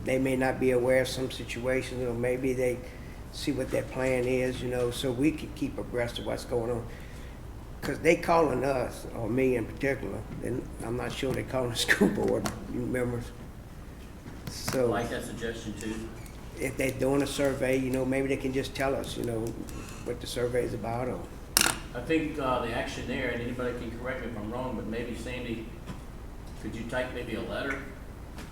they may not be aware of some situations, or maybe they see what their plan is, you know, so we can keep abreast of what's going on. Because they calling us, or me in particular, and I'm not sure they calling the school board members. I So like that suggestion too. if they're doing a survey, you know, maybe they can just tell us, you know, what the survey is about, or I think the action there, and anybody can correct me if I'm wrong, but maybe Sandy, could you type maybe a letter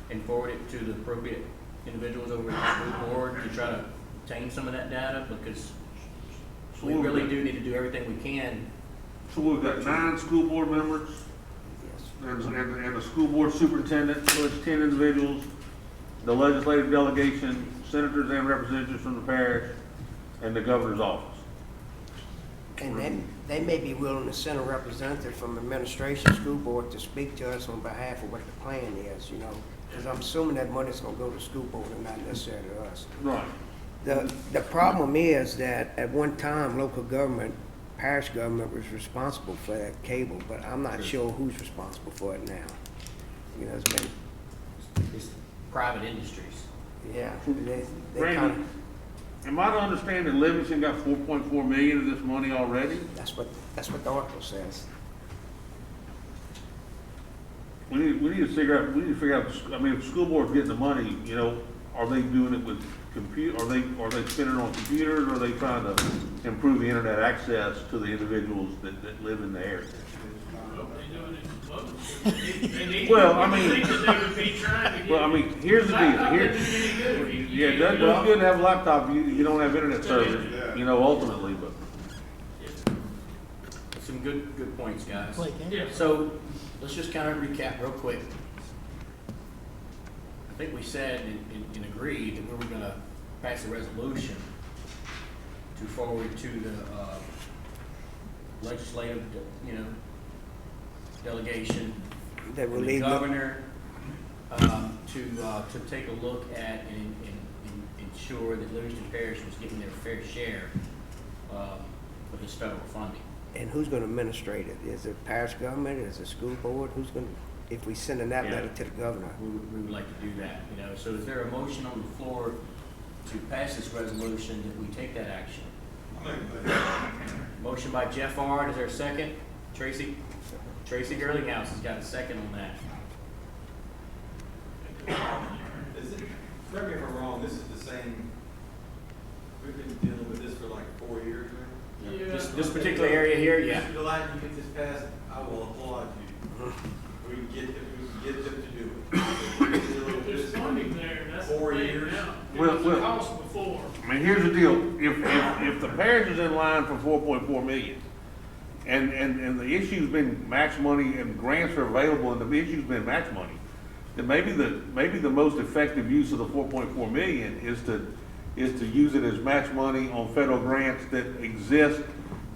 and forward it to the appropriate individuals over at the school board to try to obtain some of that data? Because we really do need to do everything we can. So we've got 9 school board members, and the school board superintendent, so it's 10 individuals, the legislative delegation, senators and representatives from the parish, and the governor's office. and then they may be willing to send a representative from administration, school board, to speak to us on behalf of what the plan is, you know. Because I'm assuming that money's gonna go to the school board and not necessarily to us. Right. The problem is that at one time, local government, parish government was responsible for that cable, but I'm not sure who's responsible for it now. You know, it's been, It's private industries. yeah, they Randy, kind of, am I to understand that Livingston got 4.4 million of this money already? that's what the article says. We need to figure out, I mean, if the school board's getting the money, you know, are they doing it with are they spending it on computers, or are they trying to improve the internet access to the individuals that live in the area? Well, they're doing it both. They need, Well, I you mean- think that they would be trying to get. Well, I mean, here's the Laptop deal, doesn't do any good if you yeah, it can't- does good to have a laptop, you don't have internet service, you know, ultimately, but. Some good points, guys. Blake, eh? Yeah. So let's just kind of recap real quick. I think we said and agreed that we were gonna pass a resolution to forward to the legislative, you know, delegation, That will the leave. governor, to take a look at and ensure that Livingston Parish was getting their fair share of this federal funding. And who's gonna administrate it? Is it parish government, is it school board? Who's gonna, if we sending that letter to the governor? We would like to do that, you know. So is there a motion on the floor to pass this resolution that we take that action? Motion by Jeff Ard, is there a second? Tracy Girlinghouse has got a second on that. Correct me if I'm wrong, this is the same, we've been dealing with this for like 4 years now? Yeah. This particular area here, yeah. Mr. Delight, you get this passed, I will applaud you. We can get them to do it. If there's funding there, that's the 4 thing years. now. It Well, was a cost before. I mean, here's the deal, if the parish is in line for 4.4 million, and the issue's been match money and grants are available and the issue's been match money, then maybe the most effective use of the 4.4 million is to use it as match money on federal grants that exist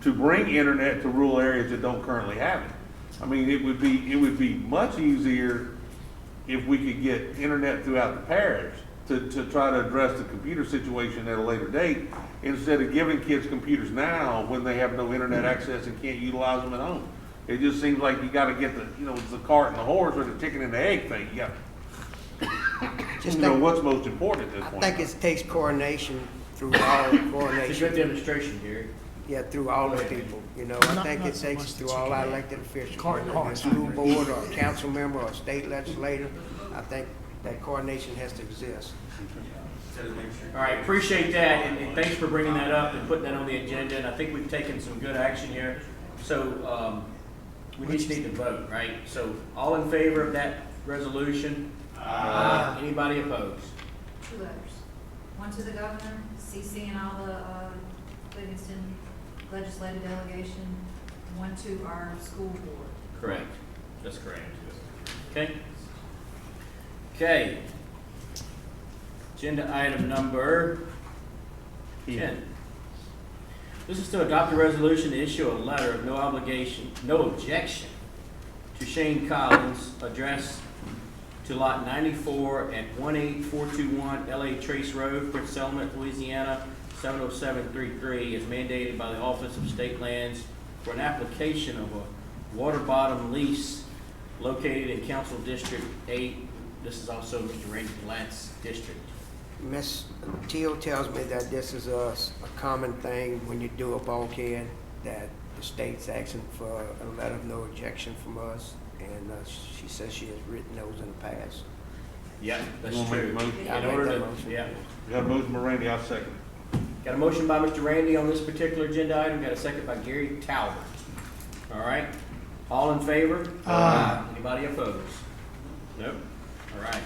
to bring internet to rural areas that don't currently have it. I mean, it would be much easier if we could get internet throughout the parish to try to address the computer situation at a later date, instead of giving kids computers now when they have no internet access and can't utilize them at home. It just seems like you gotta get it's the cart and the horse or the chicken and the egg thing. You gotta, what's most important at this point. I think it takes coordination through all It's a good coordination. demonstration, Gary. Yeah, through all the people, I think it takes through all our elected officials, whether it's a school board or a council member or a state legislator. I think that coordination has to exist. All right, appreciate that, and thanks for bringing that up and putting that on the agenda, and I think we've taken some good action here. So, we just need to vote, right? So, all in favor of that resolution? Anybody opposed? 2 letters. One to the governor, CC and all the Livingston legislative delegation, one to our school board. Correct. That's correct. Okay. Okay. Agenda item number 10. This is to adopt a resolution to issue a letter of no objection to Shane Collins, address to lot 94 at 18421 LA Trace Road, Prince Settlement, Louisiana, 70733, as mandated by the Office of State Lands for an application of a water bottom lease located in Council District 8. This is also Mr. Randy Blatt's district. Ms. Teal tells me that this is a common thing when you do a bulkhead, that the state's asking for a letter of no objection from us, and she says she has written those in the past. Yeah, that's You wanna make true. a motion? In I'll make order that to, motion. yeah. You got a motion by Randy, I'll second. Got a motion by Mr. Randy on this particular agenda item, got a second by Gary Talbot. All right, all in favor? Anybody opposed? Nope. All right.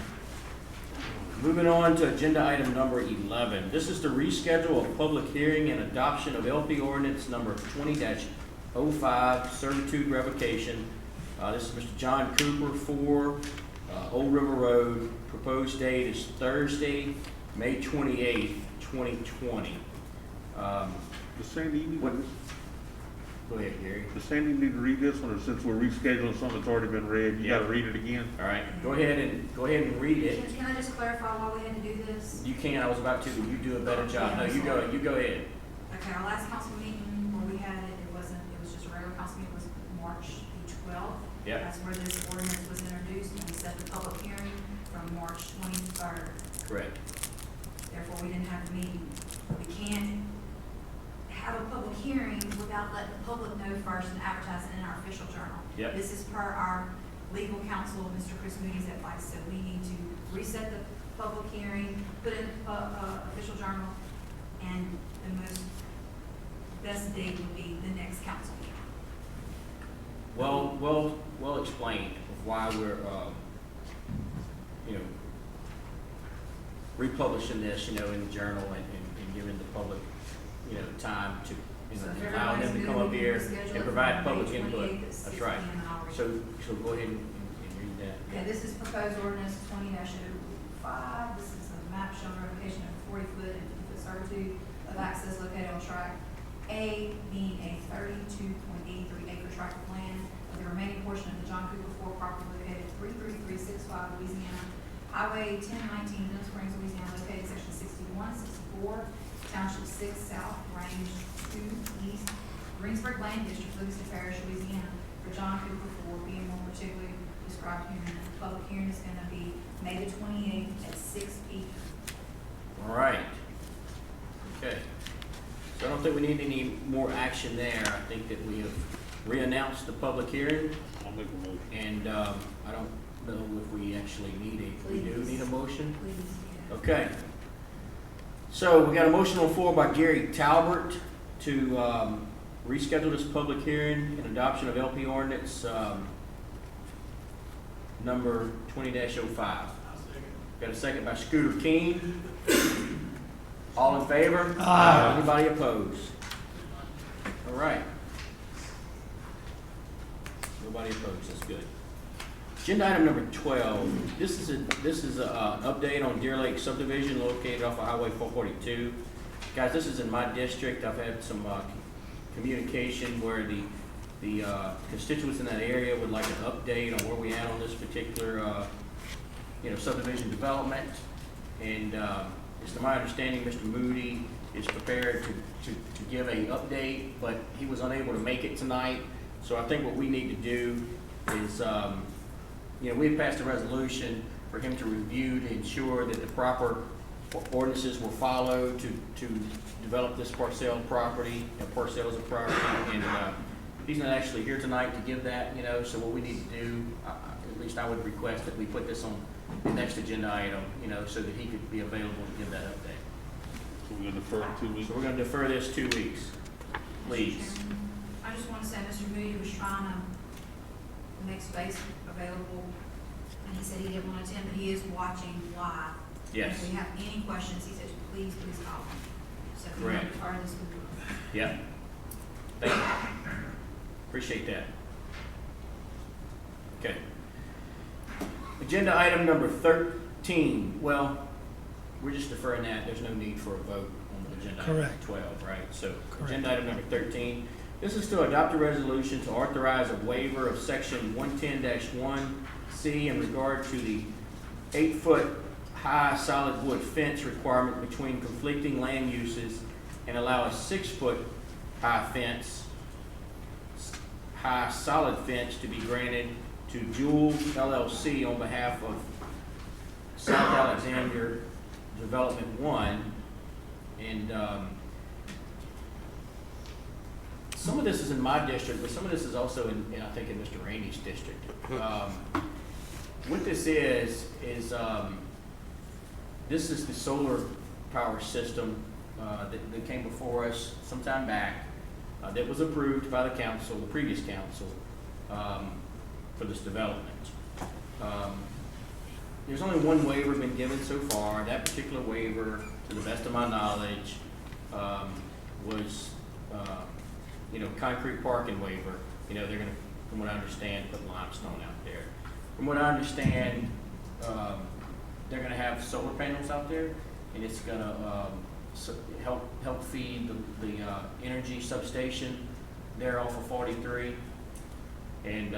Moving on to agenda item number 11. This is to reschedule a public hearing and adoption of LP ordinance number 20-05, servitude revocation. This is Mr. John Cooper, 4 Old River Road. Proposed date is Thursday, May 28th, 2020. Does Sandy, you need What- to, Go ahead, Gary. does Sandy need to read this one, or since we're rescheduling something that's already been read, you gotta read it again? All right, go ahead and read it. Can I just clarify why we had to do this? You can, I was about to, but you do a better job. No, you go ahead. Okay, our last council meeting where we had it, it was just a regular council meeting, was March the 12th. Yep. That's where this ordinance was introduced, and we set the public hearing from March 23rd. Correct. Therefore, we didn't have a meeting. We can't have a public hearing without letting the public know first and advertise it in our official journal. Yep. This is per our legal counsel, Mr. Chris Moody's advice, so we need to reset the public hearing, put it in official journal, and the best date would be the next council meeting. Well explained of why we're, republishing this, in the journal and giving the public, time to, So if allow them to everybody's come good, up we here can reschedule and it provide for public May input. 28th at That's 6 right. p.m. and I'll read So go ahead and read that. Okay, this is proposed ordinance 20-05. This is a map showing revocation of 40-foot and 50-foot servitude of access located on tract A, being a 32.83 acre tract of land of the remaining portion of the John Cooper 4 property located 33365 Louisiana Highway 1019, Denham Springs, Louisiana, located section 61, 64, Township 6 South, Range 2 East, Greensburg Lane District, Livingston Parish, Louisiana, for John Cooper 4, being more particularly described here. And the public hearing is going to be May the 28th at 6 p.m. All right. Okay. So I don't think we need any more action there. I think that we have re-announced the public hearing, I'll make a motion. and I don't know if we actually we do need a motion? Please, yeah. Okay. So we got a motion on the floor by Gary Talbot to reschedule this public hearing and adoption of LP ordinance number 20-05. Got a second by Scooter King. All in favor? Aye. Anybody opposed? All right. Nobody opposed, that's good. Agenda item number 12, this is an update on Deer Lake subdivision located off of Highway 442. Guys, this is in my district. I've had some communication where the constituents in that area would like an update on where we at on this particular subdivision development. And it's to my understanding, Mr. Moody is prepared to give an update, but he was unable to make it tonight. So I think what we need to do is, we had passed a resolution for him to review to ensure that the proper ordinances were followed to develop this parcel of property, parcels of property. And he's not actually here tonight to give that, so what we need to do, at least I would request that we put this on the next agenda item, so that he could be available to give that update. So we're gonna defer it 2 weeks? So we're gonna defer this 2 weeks, please. I just want to say Mr. Moody was trying to make space available, and he said he didn't want to attend, but he is watching live. Yes. If we have any questions, he said, please call me. So if you want to Correct. defer this, we will. Yep. Thank you. Appreciate that. Okay. Agenda item number 13. Well, we're just deferring that. There's no need for a vote on agenda item Correct. 12, right? So Correct. agenda item number 13. This is to adopt a resolution to authorize a waiver of section 110-1C in regard to the 8-foot high solid wood fence requirement between conflicting land uses and allow a 6-foot high solid fence to be granted to Jewel LLC on behalf of South Alexander Development 1. And some of this is in my district, but some of this is also I think in Mr. Rainey's district. What this is this is the solar power system that came before us some time back, that was approved by the council, the previous council, for this development. There's only one waiver been given so far. That particular waiver, to the best of my knowledge, was concrete parking waiver. They're gonna, from what I understand, put limestone out there. From what I understand, they're gonna have solar panels out there, and it's gonna help feed the energy substation there off of 43. And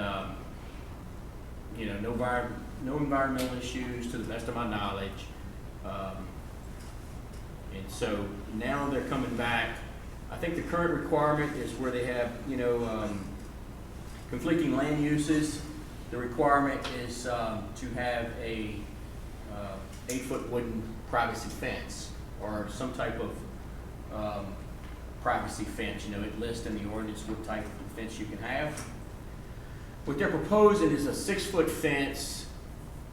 no environmental issues to the best of my knowledge. And so now they're coming back. I think the current requirement is where they have, conflicting land uses. The requirement is to have a 8-foot wooden privacy fence or some type of privacy fence. It lists in the ordinance what type of fence you can have. What they're proposing is a 6-foot fence,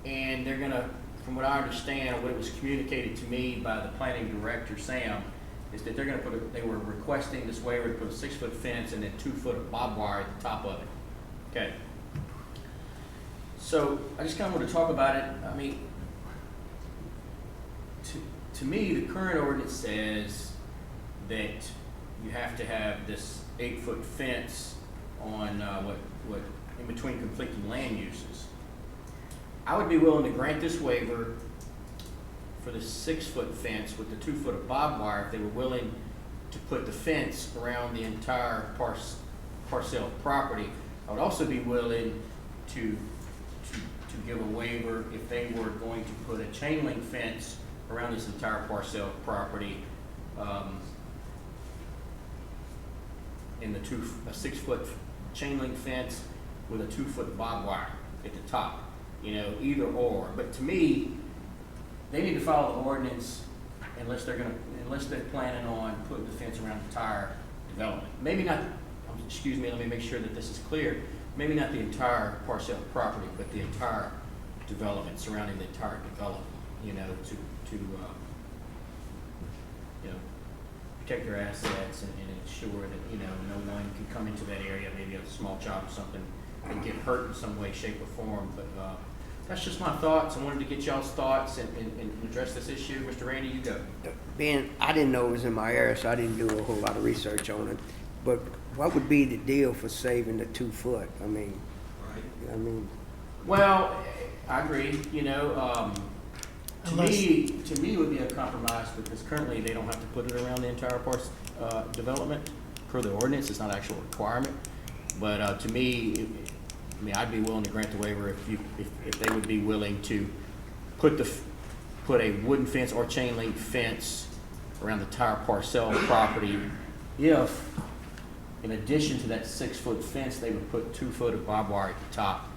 and they're gonna, from what I understand, or what it was communicated to me by the planning director, Sam, is that they're gonna they were requesting this waiver to put a 6-foot fence and then 2 foot of barbed wire at the top of it. Okay. So I just kind of want to talk about it. I mean, to me, the current ordinance says that you have to have this 8-foot fence on what in between conflicting land uses. I would be willing to grant this waiver for the 6-foot fence with the 2 foot of barbed wire if they were willing to put the fence around the entire parcel of property. I would also be willing to give a waiver if they were going to put a chain link fence around this entire parcel of property, in a 6-foot chain link fence with a 2 foot barbed wire at the top. Either or. But to me, they need to follow the ordinance unless they're planning on putting the fence around the entire development. Maybe not. Excuse me. Let me make sure that this is clear. Maybe not the entire parcel of property, but the entire development surrounding the entire development. To protect their assets and ensure that no one can come into that area, maybe a small child or something, and get hurt in some way, shape, or form. But that's just my thoughts. I wanted to get y'all's thoughts and address this issue. Mr. Randy, you go. I didn't know it was in my area, so I didn't do a whole lot of research on it. But what would be the deal for saving the 2 foot? I mean, Well, I agree, you know, to Unless- me, it would be a compromise because currently they don't have to put it around the entire parts, development. Per the ordinance, it's not an actual requirement. But, to me, I mean, I'd be willing to grant the waiver if they would be willing to put a wooden fence or chain link fence around the entire parcel property. If, in addition to that 6-foot fence, they would put 2 foot of barbed wire at the top.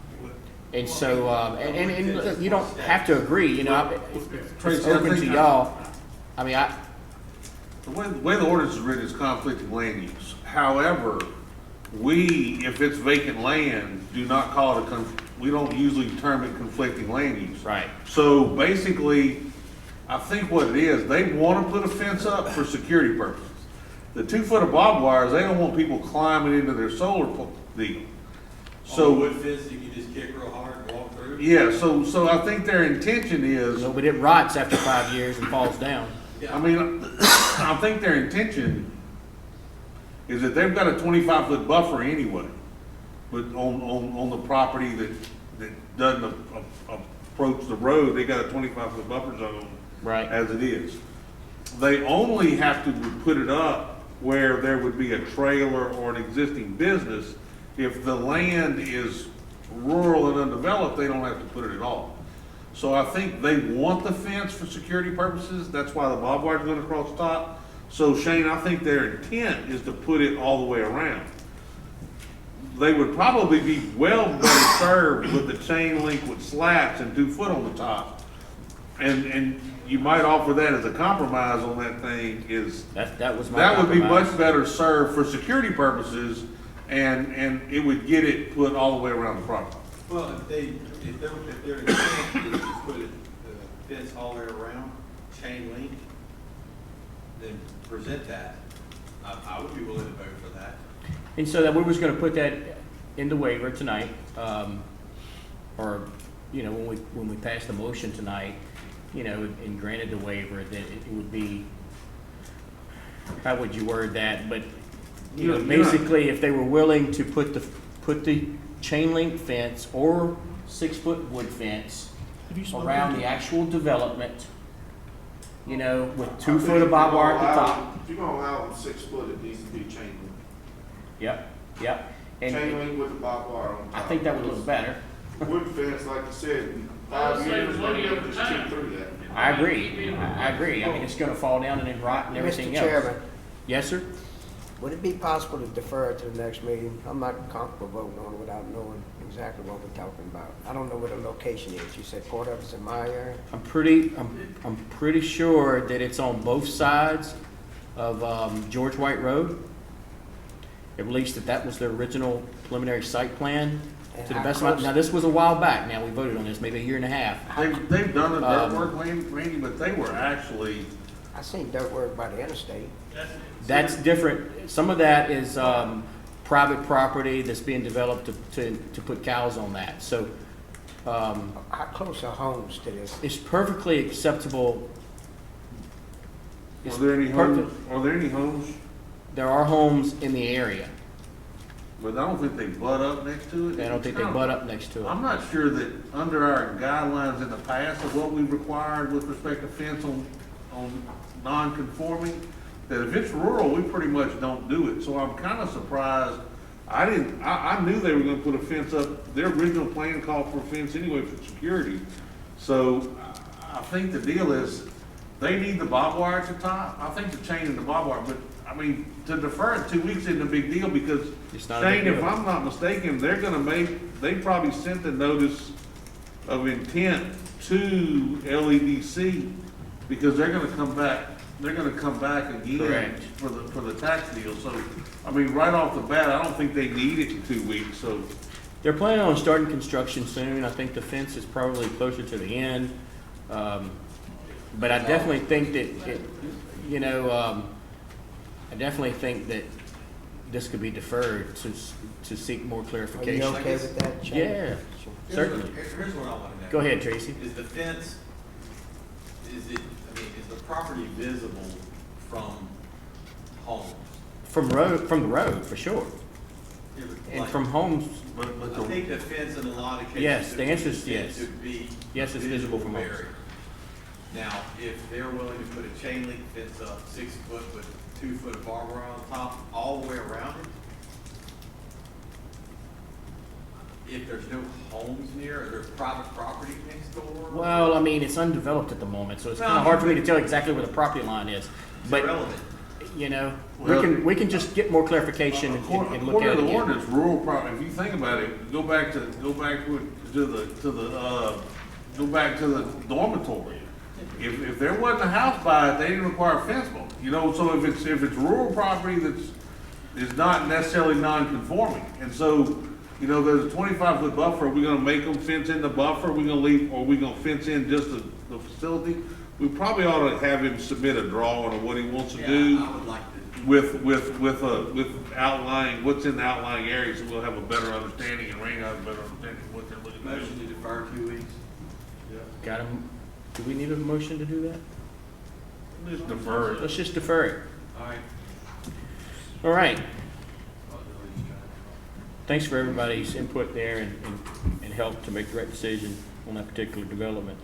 And so, and look, you don't have to agree, you know, it's Tracy, I open to think y'all. I mean, The way the ordinance is written is conflicting land use. However, if it's vacant land, do not call it we don't usually term it conflicting land use. Right. So basically, I think what it is, they want to put a fence up for security purposes. The 2 foot of barbed wires, they don't want people climbing into their solar deal. So, wood fence, you can just kick real hard and walk through. yeah, so I think their intention is, no, but it rots after 5 years and falls down. I mean, I think their intention is that they've got a 25-foot buffer anyway, but on the property that doesn't approach the road, they got a 25-foot buffer zone. Right. As it is. They only have to put it up where there would be a trailer or an existing business. If the land is rural and undeveloped, they don't have to put it at all. So I think they want the fence for security purposes. That's why the barbed wire is going across the top. So Shane, I think their intent is to put it all the way around. They would probably be better served with the chain link with slats and 2 foot on the top. And you might offer that as a compromise on that thing is. That was my That would be compromise. much better served for security purposes and it would get it put all the way around the property. Well, if their intent is to put the fence all the way around, chain link, then present that. I would be willing to vote for that. And so that we was gonna put that in the waiver tonight, or, you know, when we pass the motion tonight, you know, and granted the waiver, then it would be, how would you word that? But, you know, basically, if they were willing to put the chain link fence or 6-foot wood fence Have you spoken around to- the actual development, you know, with 2 foot of barbed wire at the top. If you're gonna allow them 6 foot, it needs to be chain link. Yep, yep. And Chain link with the barbed wire on top. I think that would look better. Wood fence, like you said, Well, 5 save years, us money they over just time. chip through that. I agree, I agree. I mean, it's gonna fall down and then rot and everything Mr. else. Chairman, Yes, sir? would it be possible to defer it to the next meeting? I'm not comfortable voting on it without knowing exactly what we're talking about. I don't know where the location is. You said part of it's in my area? I'm pretty sure that it's on both sides of George White Road. At least that was their original preliminary site plan. To the best of my, now this was a while back. Now we voted on this, maybe a year and a half. They've done the dirt work, Randy, but they were actually, I seen dirt work by the interstate. That's different. Some of that is private property that's being developed to put cows on that. So How close are homes to this? it's perfectly acceptable. are It's there any perfect- homes? There are homes in the area. But I don't think they butt up next to it. I don't think they butt up next to it. I'm not sure that under our guidelines in the past of what we required with respect to fence on non-conforming, that if it's rural, we pretty much don't do it. So I'm kind of surprised. I knew they were gonna put a fence up. Their original plan called for a fence anyway for security. So I think the deal is, they need the barbed wire at the top. I think the chain and the barbed wire, but I mean, to defer it 2 weeks isn't a big deal because, It's not a big Shane, if deal. I'm not mistaken, they probably sent the notice of intent to LEDC because they're gonna come back again Correct. for the tax deal. So, I mean, right off the bat, I don't think they need it in 2 weeks, so. They're planning on starting construction soon. I think the fence is probably closer to the end. But I definitely think that, I definitely think that this could be deferred to seek more Are you clarification. okay with that, Shane? Yeah, certainly. Here's what I want to know. Go ahead, Tracy. Is the fence, is it the property visible from homes? From the road, for sure. And Like- from homes, But I think the fence in a lot of cases. Yes, the answer is yes. Should be. Yes, it's visible from homes. area. Now, if they're willing to put a chain link fence up 6 foot with 2 foot of barbed wire on top, all the way around it, if there's no homes near, or there's private property next door. well, I mean, it's undeveloped at the moment, so it's No, kind of hard for me to tell exactly where the property line is. It's But, irrelevant. you know, Well- we can just get more clarification and look According at to it the again. ordinance, rural property, if you think about it, go back to the dormitory. If there wasn't a house by it, they didn't require a fence board, you know, so if it's rural property is not necessarily non-conforming, and so, you know, there's a 25-foot buffer, are we gonna make them fence in the buffer, are we gonna leave, or are we gonna fence in just the facility? We probably ought to have him submit a drawing of what he wants to do. Yeah, I would like to. With outlying, what's in the outlying areas, so we'll have a better understanding, and Rain has a better understanding of what they're looking at. Motion to defer 2 weeks. Got him, do we need a motion to do that? Just defer it. Let's just defer it. All right. All right. Thanks for everybody's input there and help to make the right decision on that particular development.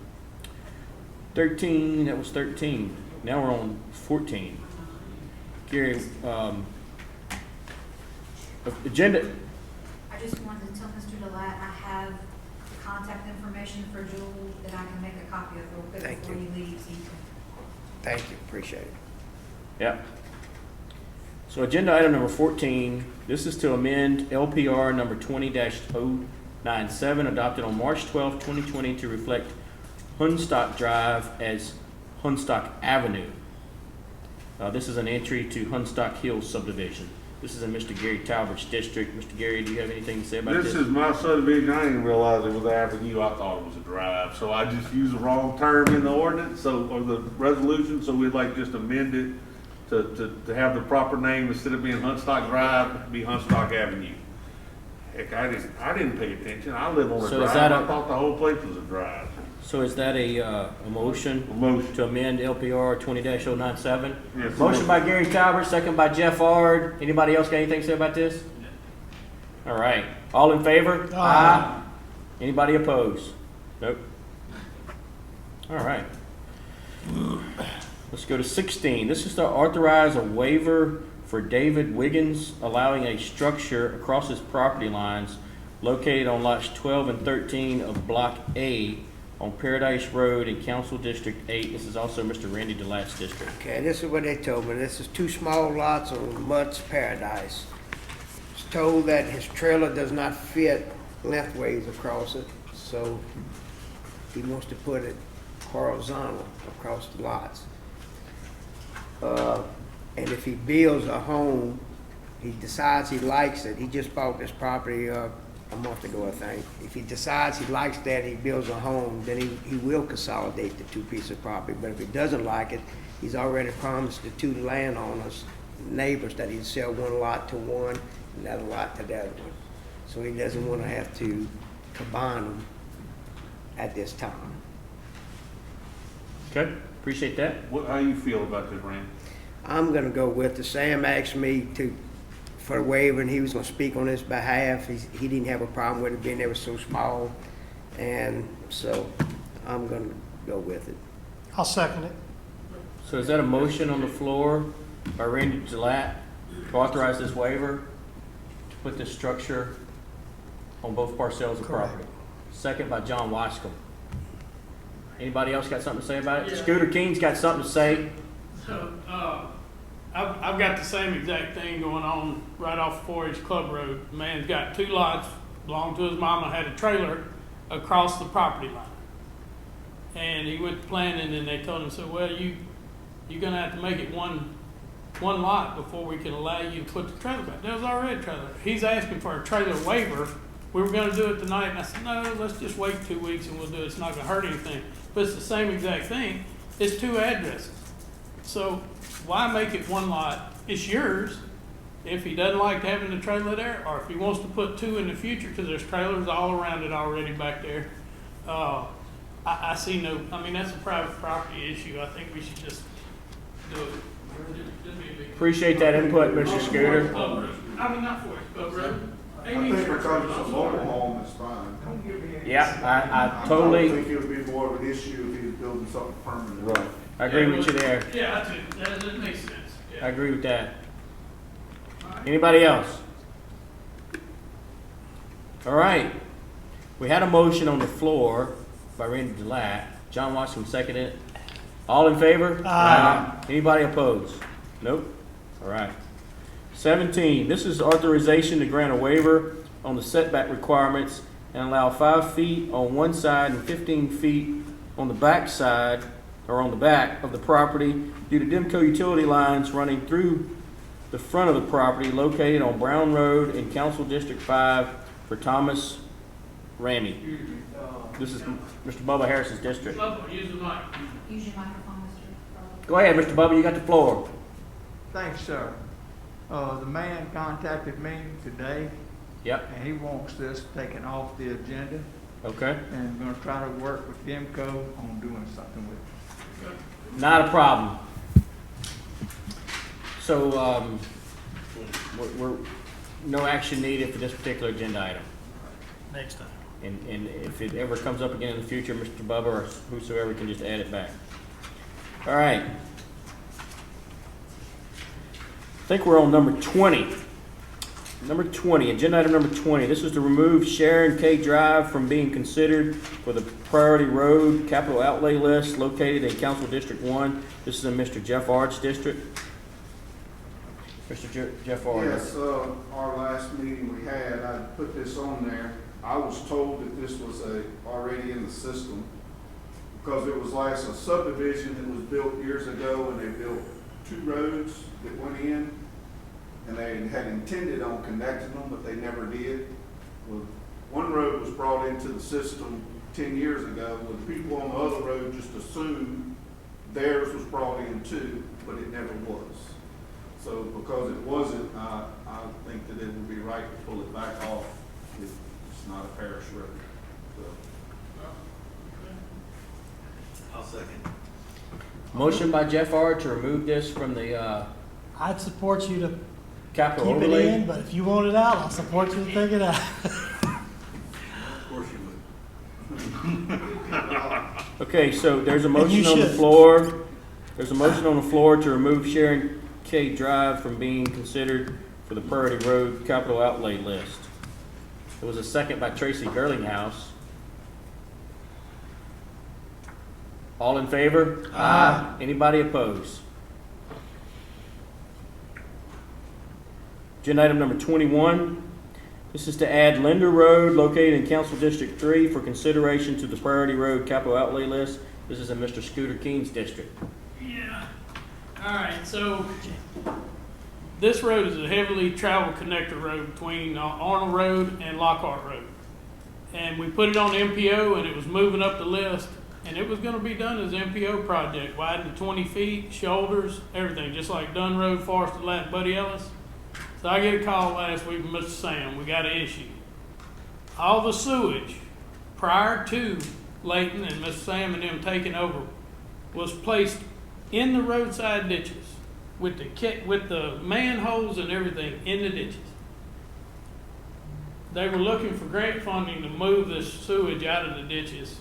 13, that was 13. Now we're on 14. Gary, agenda, I just wanted to tell Mr. Delat, I have the contact information for Jewel that I can make a copy of real quick Thank before you. he leaves. He can Thank you, appreciate it. yeah. So agenda item number 14, this is to amend LPR number 20-097 adopted on March 12, 2020 to reflect Hunstock Drive as Hunstock Avenue. This is an entry to Hunstock Hills subdivision. This is in Mr. Gary Talbert's district. Mr. Gary, do you have anything to say about this? This is my subdivision, I didn't realize it was avenue, I thought it was a drive, so I just used the wrong term in the ordinance, or the resolution, so we'd like just amend it to have the proper name, instead of being Hunstock Drive, be Hunstock Avenue. Heck, I didn't pay attention, I live on a So is drive, that I thought the whole place was a drive. So is that a motion Motion. to amend LPR 20-097? Yes. Motion by Gary Talbert, second by Jeff Ard. Anybody else got anything to say about this? All right. All in favor? Aye. Anybody opposed? Nope. All right. Let's go to 16. This is to authorize a waiver for David Wiggins, allowing a structure across his property lines located on lots 12 and 13 of Block A on Paradise Road in Council District 8. This is also Mr. Randy Delat's district. Okay, this is what they told me. This is 2 small lots on Mudd's Paradise. It's told that his trailer does not fit lengthways across it, so he wants to put it horizontal across the lots. And if he builds a home, he decides he likes it, he just bought this property a month ago, I think. If he decides he likes that, he builds a home, then he will consolidate the 2 pieces of property. But if he doesn't like it, he's already promised the 2 landowners, neighbors, that he'd sell 1 lot to one, and another lot to the other one. So he doesn't want to have to combine them at this time. Okay, appreciate that. How you feel about this, Randy? I'm gonna go with it. Sam asked me for a waiver, and he was gonna speak on his behalf. He didn't have a problem with it being ever so small, and so I'm gonna go with it. I'll second it. So is that a motion on the floor by Randy Delat to authorize this waiver to put this structure on both parcels of Correct. property? Second by John Wascom. Anybody else got something to say about it? Yeah. Scooter King's got something to say. So, I've got the same exact thing going on right off 4-H Club Road. The man's got 2 lots, belonged to his mama, had a trailer across the property line. And he went to planning, and they told him, so, well, you're gonna have to make it one lot before we can allow you to put the trailer back. There was already a trailer. He's asking for a trailer waiver. We were gonna do it tonight, and I said, no, let's just wait 2 weeks and we'll do it. It's not gonna hurt anything. But it's the same exact thing. It's 2 addresses. So why make it 1 lot? It's yours. If he doesn't like having the trailer there, or if he wants to put 2 in the future, because there's trailers all around it already back there. I see no, I mean, that's a private property issue. I think we should just do it. Just be a big- Appreciate that input, Mr. Scooter. Club Road. I mean, not Forest Club Road. I think because it's a mobile home, it's fine. Yeah, I I totally, think it would be more of an issue if he was building something permanent. right. I agree with you there. Yeah, I do. That makes sense. I Yeah. agree with that. Anybody else? All right. We had a motion on the floor by Randy Delat. John Washington seconded it. All in favor? Aye. Anybody opposed? Nope. All right. 17, this is authorization to grant a waiver on the setback requirements and allow 5 feet on one side and 15 feet on the back side, or on the back of the property due to Demco utility lines running through the front of the property located on Brown Road in Council District 5 for Thomas Ramey. This is Mr. Bubba Harris's district. Love to use the mic. Use your microphone, Mr. Go ahead, Mr. Bubba, you got the floor. Thanks, sir. The man contacted me today, Yep, and he wants this taken off the agenda, okay. and we're gonna try to work with Demco on doing something with it. Not a problem. So, we're, no action needed for this particular agenda item. Next time. And if it ever comes up again in the future, Mr. Bubba or whosoever can just add it back. All right. I think we're on number 20. Number 20, agenda item number 20. This is to remove Sharon K. Drive from being considered for the priority road capital outlay list located in Council District 1. This is in Mr. Jeff Ard's district. Mr. Jeff Ard. Yes, our last meeting we had, I put this on there. I was told that this was already in the system because it was last a subdivision that was built years ago, and they built 2 roads that went in, and they had intended on connecting them, but they never did. Well, one road was brought into the system 10 years ago, and the people on the other road just assumed theirs was brought in too, but it never was. So because it wasn't, I think that it would be right to pull it back off if it's not a parish road. So, I'll second. Motion by Jeff Ard to remove this from the I'd support you to capital keep it overlay. in, but if you want it out, I'll support you to take it out. Of course you would. Okay, so there's a And motion you on the should. floor. There's a motion on the floor to remove Sharon K. Drive from being considered for the priority road capital outlay list. There was a second by Tracy Gerlinghouse. All in favor? Aye. Anybody opposed? Agenda item number 21. This is to add Linder Road located in Council District 3 for consideration to the priority road capital outlay list. This is in Mr. Scooter Keen's district. Yeah. All right, so this road is a heavily traveled connector road between Arnold Road and Lockhart Road. And we put it on MPO, and it was moving up the list, and it was gonna be done as an MPO project, widen to 20 feet, shoulders, everything, just like Dunn Road, Forest Lat, Buddy Ellis. So I get a call last week from Mr. Sam, we got an issue. All the sewage prior to Layton and Mr. Sam and them taking over was placed in the roadside ditches with the manholes and everything in the ditches. They were looking for grant funding to move this sewage out of the ditches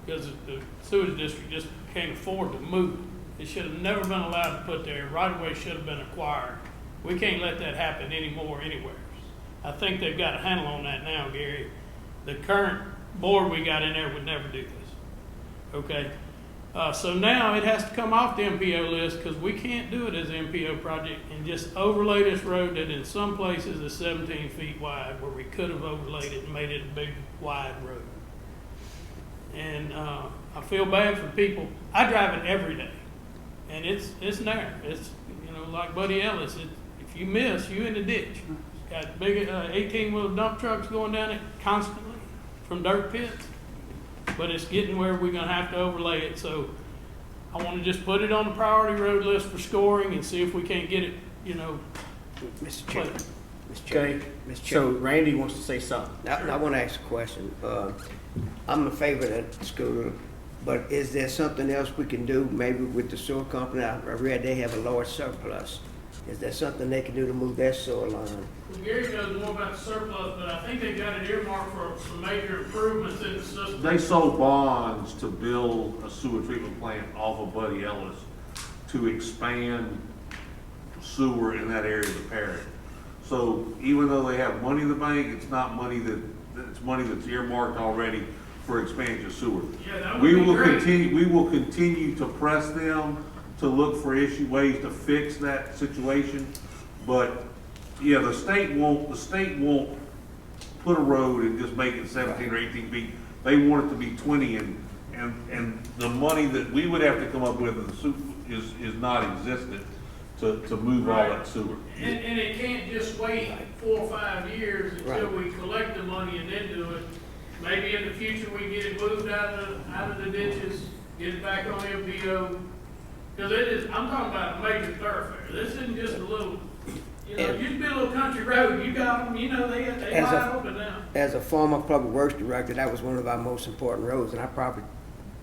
because the sewage district just can't afford to move it. It should have never been allowed to put there. Right of way should have been acquired. We can't let that happen anymore anywhere. I think they've got a handle on that now, Gary. The current board we got in there would never do this. Okay? So now it has to come off the MPO list because we can't do it as an MPO project and just overlay this road that in some places is 17 feet wide where we could have overlaid it and made it a big, wide road. And I feel bad for people. I drive it every day, and it's narrow. It's, like Buddy Ellis. If you miss, you in the ditch. Got big 18-wheel dump trucks going down it constantly from dirt pits. But it's getting where we're going to have to overlay it. So I want to just put it on the priority road list for scoring and see if we can't get it, Mr. Chairman. Okay, Mr. Chairman. so Randy wants to say something. I want to ask a question. I'm in favor of that Scooter But is there something else we can do, maybe with the sewer company? I read they have a large surplus. Is there something they can do to move their sewer line? Well, Gary knows more about the surplus, but I think they got it earmarked for some major improvements in the system. They sold bonds to build a sewer treatment plant off of Buddy Ellis to expand sewer in that area of the parish. So even though they have money in the bank, it's not money it's money that's earmarked already for expansion of sewer. Yeah, that would be great. We will continue to press them to look for ways to fix that situation. But yeah, the state won't put a road and just make it 17 or 18 feet. They want it to be 20, and the money that we would have to come up with is not existent to move all that sewer. And it can't just wait 4 or 5 years until we collect the money and then do it. Maybe in the future we get it moved out of the ditches, get it back on MPO. Because I'm talking about a major thoroughfare. This isn't just a little, used to be a little country road. You got them, they wide open now. As a former public works director, that was one of our most important roads, and I probably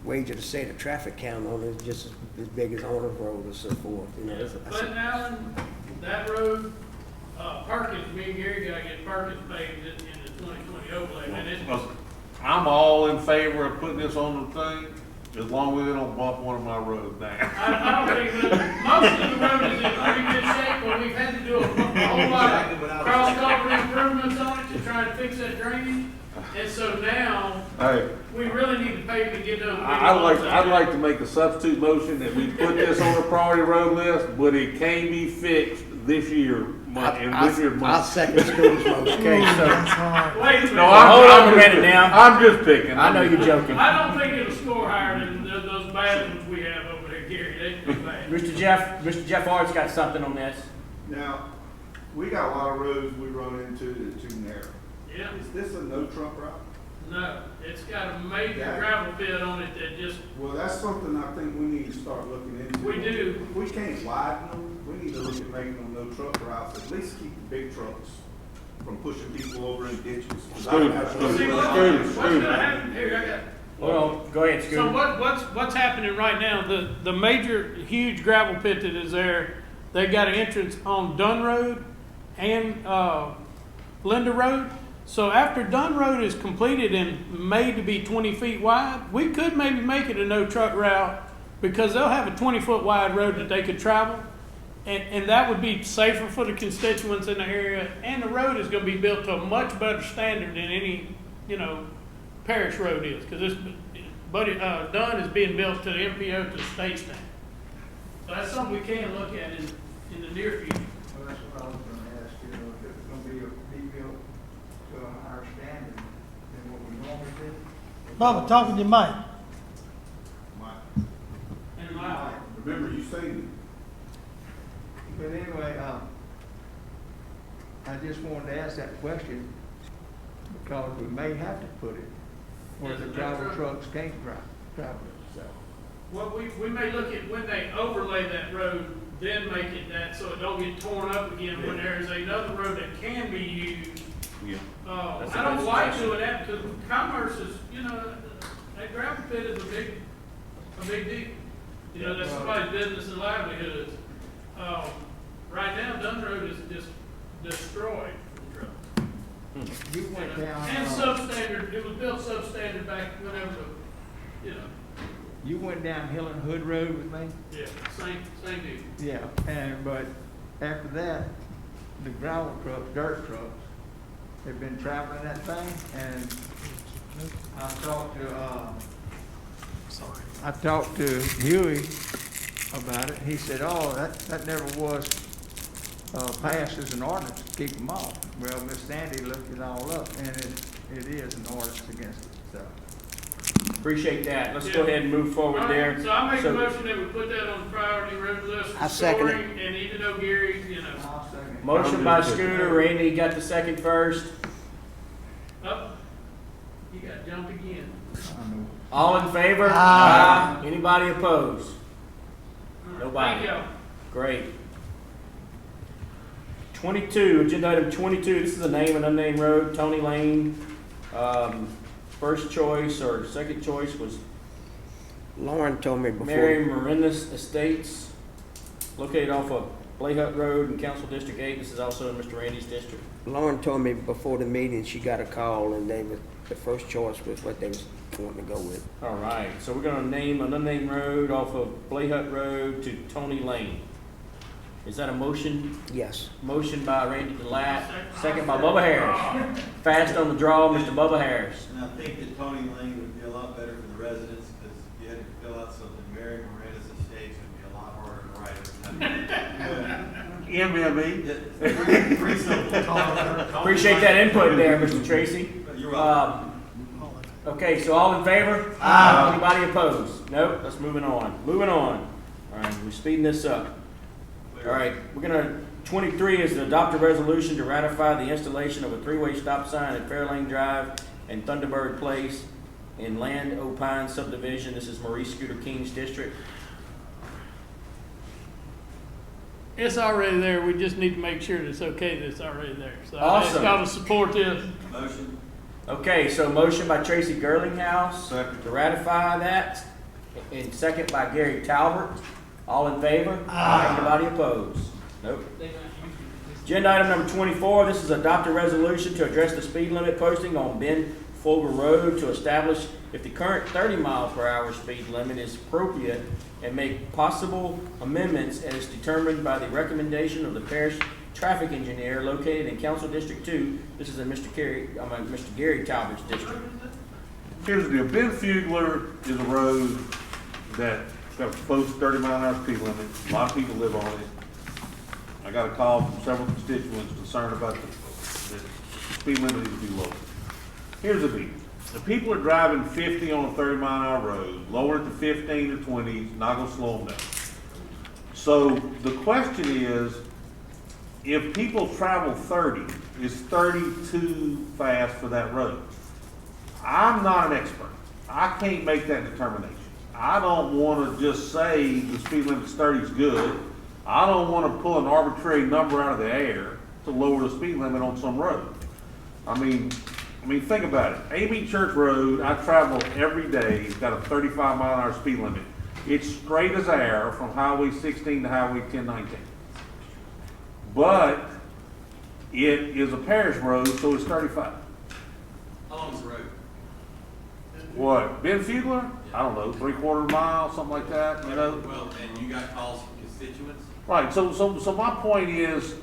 wager to say the traffic count on it is just as big as Owner Road or so forth. Clinton Allen, that road, Perkins, me and Gary gotta get Perkins paved in the 2020 overlay. And it's, I'm all in favor of putting this on the thing, as long as they don't bump one of my roads down. I don't think that, most of the road is in pretty good shape, but we've had to do a whole lot of cross-culvert improvements on it to try and fix that drainage. And so now, Hey, we really need to pave to get those. I'd like to make a substitute motion that we put this on the priority road list, but it can be fixed this year, I'll second Scooter's motion. Okay, so, Wait a minute. No, hold on a minute now. I'm just picking. I know you're joking. I don't think it'll score higher than those bad ones we have over there, Gary. They're too bad. Mr. Jeff Art's got something on this. Now, we got a lot of roads we run into that are too narrow. Yeah. Is this a no truck route? No, it's got a major gravel pit on it that just, Well, that's something I think we need to start looking into. we do. If we can't widen them, we need to look at making them no truck routes, at least keep the big trucks from pushing people over in ditches. 'Cause I don't have Well, see, to- what's gonna happen, here, I got. Well, go ahead, So Scooter. what's happening right now, the major, huge gravel pit that is there, they got an entrance on Dunn Road and, Linda Road. So after Dunn Road is completed and made to be 20 feet wide, we could maybe make it a no truck route because they'll have a 20-foot wide road that they could travel. And that would be safer for the constituents in the area. And the road is gonna be built to a much better standard than any, parish road is. Cause Dunn is being built to the MPO to the state standard. So that's something we can look at in the near future. Well, that's what I was gonna ask, if it's gonna be built to a higher standard than what we normally do. Bubba, talking to your mic. And loud. Remember, you say But anyway, I just wanted to ask that question because we may have to put it where the gravel trucks can't travel it, so. Well, we may look at when they overlay that road, then make it that, so it don't get torn up again when there's another road that can be used. Yeah. That's a I don't good like suggestion. doing that because commerce is, that gravel pit is a big deal. That's somebody's business and livelihoods. Right now, Dunn Road is just destroyed from trucks. You went down. And substandard, it was built substandard back whenever, You went down Hill and Hood Road with me? yeah, same deal. Yeah, but after that, the gravel trucks, dirt trucks, have been traveling that thing, and I talked to Huey about it. He said, oh, that never was passed as an ordinance to keep them off. Well, Miss Sandy looked it all up, and it is an ordinance against it, so. Appreciate that. Let's go ahead and move forward there. All right, so I make a motion that we put that on the priority road list I for second it. scoring, and even though Gary, I'll second it. Motion by Scooter, Randy got the second first. oh, you got jumped again. I know. All in favor? Aye. Anybody opposed? All right, Nobody. Thank y'all. Great. 22, agenda item 22, this is a name and unnamed road, Tony Lane. First choice or second choice was Lauren told me before. Mary Marinda's Estates, located off of Blayhut Road in Council District 8. This is also in Mr. Randy's district. Lauren told me before the meeting, she got a call and the first choice was what they was wanting to go with. All right, so we're gonna name an unnamed road off of Blayhut Road to Tony Lane. Is that a motion? Yes. Motion by Randy Delat, second by Bubba Harris. Fast on the draw, Mr. Bubba Harris. And I think that Tony Lane would be a lot better for the residents, because you had to fill out something. Mary Miranda's Estates would be a lot harder to write. MME. Pretty simple. Appreciate that input there, Mr. Tracy. You're welcome. Okay, so all in favor? Aye. Anybody opposed? Nope, let's moving on. Moving on. All right, we're speeding this up. All right, 23 is to adopt a resolution to ratify the installation of a three-way stop sign at Fairlane Drive and Thunderbird Place in Land Opine subdivision. This is Maurice Scooter King's district. It's already there, we just need to make sure that it's okay that it's already there. So I ask Awesome. y'all to support this. Motion. Okay, so motion by Tracy Gerlinghouse to ratify that, and second by Gary Talbert. All in favor? Aye. Anybody opposed? Nope. Agenda item number 24, this is adopt a resolution to address the speed limit posting on Ben Folger Road to establish if the current 30 mile per hour speed limit is appropriate and make possible amendments as determined by the recommendation of the parish traffic engineer located in Council District 2. This is in Mr. Gary Talbert's district. Here's the deal, Ben Fugler is a road that got a proposed 30-mile-an-hour speed limit. A lot of people live on it. I got a call from several constituents concerned about the speed limit needs to be lower. Here's the deal. If people are driving 50 on a 30-mile-an-hour road, lower it to 15 or 20, it's not gonna slow them down. So the question is, if people travel 30, is 30 too fast for that road? I'm not an expert. I can't make that determination. I don't want to just say the speed limit 30 is good. I don't want to pull an arbitrary number out of the air to lower the speed limit on some road. I mean, think about it. Amy Church Road, I travel every day. It's got a 35-mile-an-hour speed limit. It's straight as air from Highway 16 to Highway 1019. But it is a parish road, so it's 35. How long's the road? What, Ben Fugler? I don't know, 3/4 mile, something like that, you know? Well, and you got calls from constituents? Right, so my point is,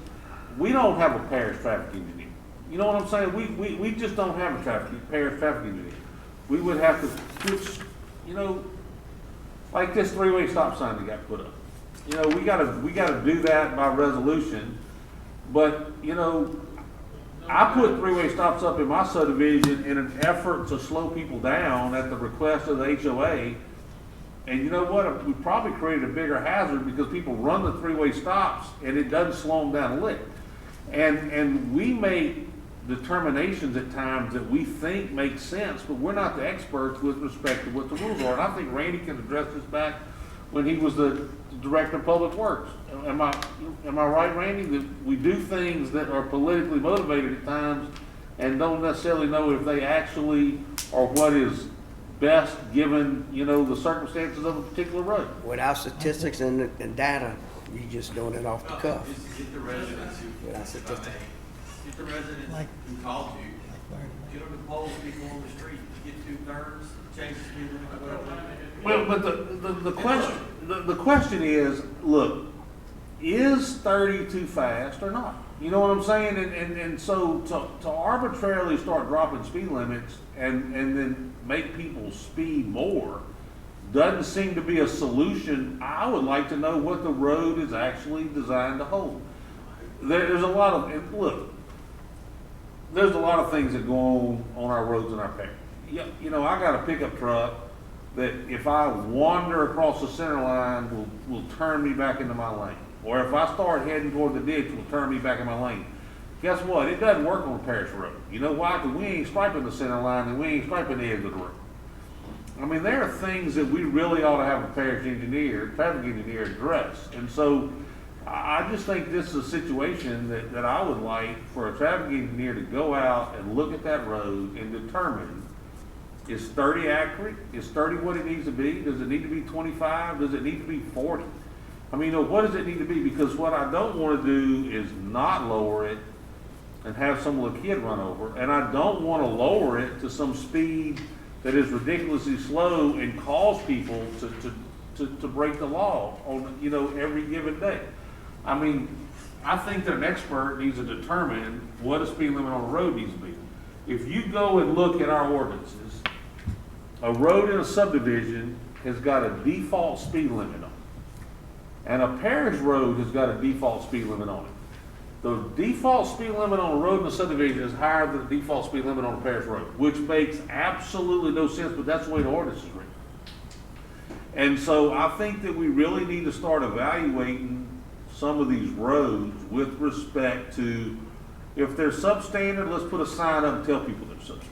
we don't have a parish traffic engineer. You know what I'm saying? We just don't have a parish traffic engineer. We would have to switch, you know, like this three-way stop sign that got put up. You know, we gotta do that by resolution, but, you know, I put three-way stops up in my subdivision in an effort to slow people down at the request of the HOA. And you know what? We probably created a bigger hazard because people run the three-way stops and it doesn't slow them down a lick. And we make determinations at times that we think make sense, but we're not the experts with respect to what the rules are. And I think Randy can address this back when he was the Director of Public Works. Am I right, Randy, that we do things that are politically motivated at times and don't necessarily know if they actually are what is best given, you know, the circumstances of a particular road? Without statistics and data, you just doing it off the cuff. Just get the residents who, Without statistics. get the residents who called you, get them to poll people on the street, get 2/3, change the speed limit, whatever. Well, but the question is, look, is 30 too fast or not? You know what I'm saying? And so to arbitrarily start dropping speed limits and then make people speed more doesn't seem to be a solution. I would like to know what the road is actually designed to hold. There's a lot of, and look, there's a lot of things that go on our roads in our parish. You know, I got a pickup truck that if I wander across the center line will turn me back into my lane. Or if I start heading toward the ditch, will turn me back in my lane. Guess what? It doesn't work on a parish road. You know why? Because we ain't striping the center line and we ain't striping the edge of the road. I mean, there are things that we really ought to have a parish engineer, traffic engineer address. And so I just think this is a situation that I would like for a traffic engineer to go out and look at that road and determine Is 30 accurate? Is 30 what it needs to be? Does it need to be 25? Does it need to be 40? I mean, what does it need to be? Because what I don't want to do is not lower it and have some little kid run over. And I don't want to lower it to some speed that is ridiculously slow and cause people to break the law on, you know, every given day. I mean, I think that an expert needs to determine what a speed limit on a road needs to be. If you go and look at our ordinances, a road in a subdivision has got a default speed limit on it. And a parish road has got a default speed limit on it. The default speed limit on a road in a subdivision is higher than the default speed limit on a parish road, which makes absolutely no sense, but that's the way the ordinance is written. And so I think that we really need to start evaluating some of these roads with respect to, if they're substandard, let's put a sign up and tell people they're substandard.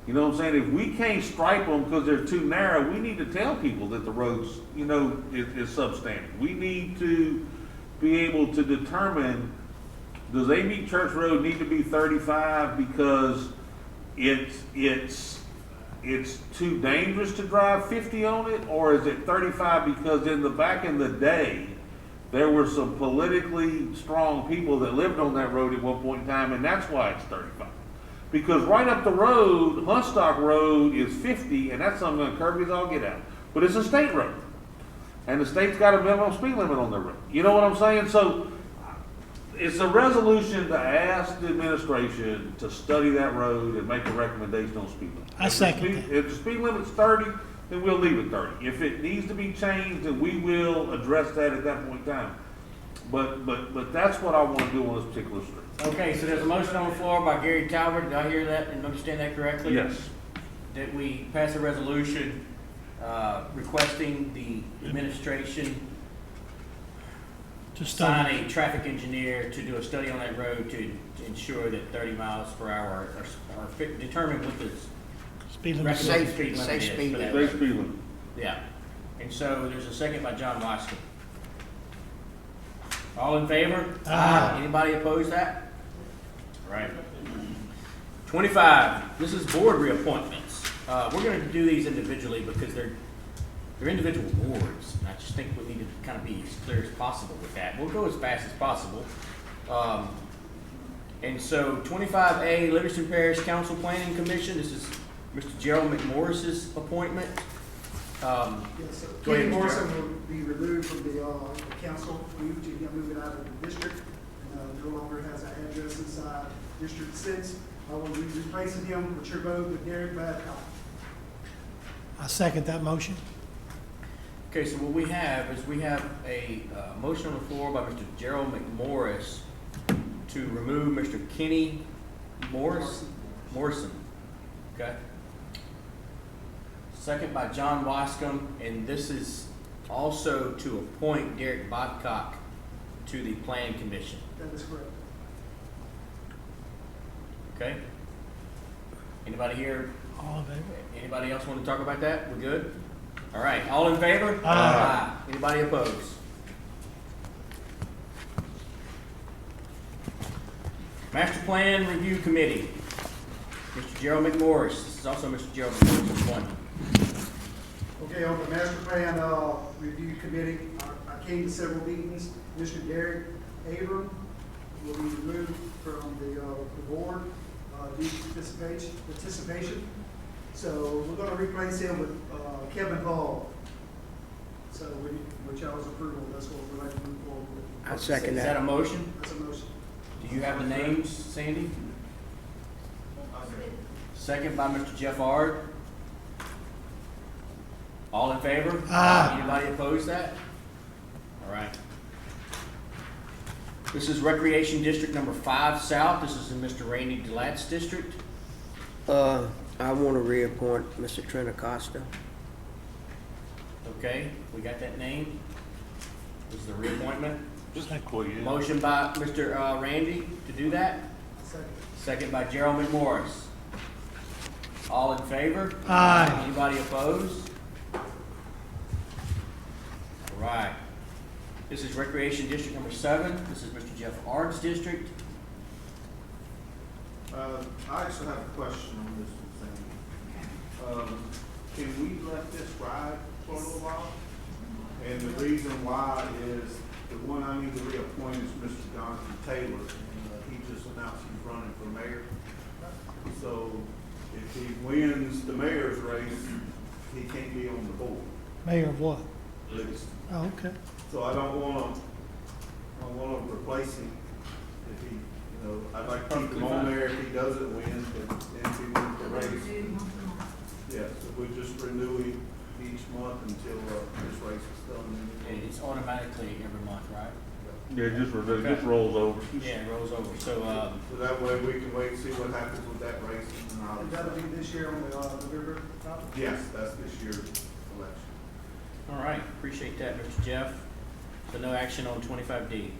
You know what I'm saying? If we can't stripe them because they're too narrow, we need to tell people that the road's, you know, is substandard. We need to be able to determine, does AB Church Road need to be 35 because it's too dangerous to drive 50 on it, or is it 35 because back in the day, there were some politically strong people that lived on that road at one point in time, and that's why it's 35. Because right up the road, Hunstock Road is 50, and that's something that Kirby's all get out. But it's a state road. And the state's got a minimum speed limit on their road. You know what I'm saying? So it's a resolution to ask the administration to study that road and make a recommendation on speed limit. I second that. If the speed limit's 30, then we'll leave it 30. If it needs to be changed, then we will address that at that point in time. But that's what I want to do on this particular street. Okay, so there's a motion on the floor by Gary Talbot. Did I hear that and understand that correctly? Yes. That we pass a resolution requesting the administration To sign study. a traffic engineer to do a study on that road to ensure that 30 miles per hour are determined what the Speed limit. recommended Safe- speed limit safe is. speed for that limit. State road. speed limit. Yeah. And so there's a second by John Wascom. All in favor? Aye. Anybody oppose that? All right. 25, this is board reappointments. We're gonna do these individually because they're individual boards. And I just think we need to kind of be as clear as possible with that. We'll go as fast as possible. And so 25A, Livingston Parish Council Planning Commission, this is Mr. Gerald McMorris's appointment. Yes, sir. Go ahead, Kenny Mr. Morrison Gerald. will be removed from the council, moved it out of the district, and no longer has an address inside District 6. I will be replacing him with your vote with Derek Babcock. I second that motion. Okay, so what we have is we have a motion on the floor by Mr. Gerald McMorris to remove Mr. Kenny Morrison. Okay. Second by John Wascom, and this is also to appoint Derek Babcock to the Planning Commission. That is correct. Okay? Anybody here? All in favor? Anybody else want to talk about that? We're good? All right, all in favor? Aye. Anybody opposed? Master Plan Review Committee. Mr. Gerald McMorris. This is also Mr. Gerald McMorris' appointment. Okay, on the master plan, review committee, I came to several meetings. Mr. Derek Abram will be removed from the board, due to participation. So we're gonna replace him with, Kevin Hall. So with y'all's approval, that's what we'd like to move forward with. I second Is that a that. motion? That's a motion. Do you have the names, Sandy? Second by Mr. Jeff Ard. All in favor? Aye. Anybody oppose that? All right. This is Recreation District Number 5 South. This is in Mr. Randy Delat's district. I want to reappoint Mr. Trent Acosta. Okay, we got that name. This is the reappointment. Just quick, yeah. Motion by Mr. Randy to do that. Second. Second by Gerald McMorris. All in favor? Aye. Anybody opposed? All right. This is Recreation District Number 7. This is Mr. Jeff Ard's district. I actually have a question on this one, Can we let this ride for a little while? And the reason why is, the one I need to reappoint is Mr. Jonathan Taylor. He just announced he's running for mayor. So if he wins the mayor's race, he can't be on the board. Mayor of what? Livingston. Oh, okay. So I don't wanna replace him if he, I'd like to keep him on there if he doesn't win, but if he wins the race. Yes, so we just renew him each month until, this race is done. It's automatically every month, right? Yeah, it just rolls over. Yeah, it rolls over. So, So that way we can wait and see what happens with that race. And And that'll be this year on the, November topic? yes, that's this year's election. all right, appreciate that, Mr. Jeff. So no action on 25D.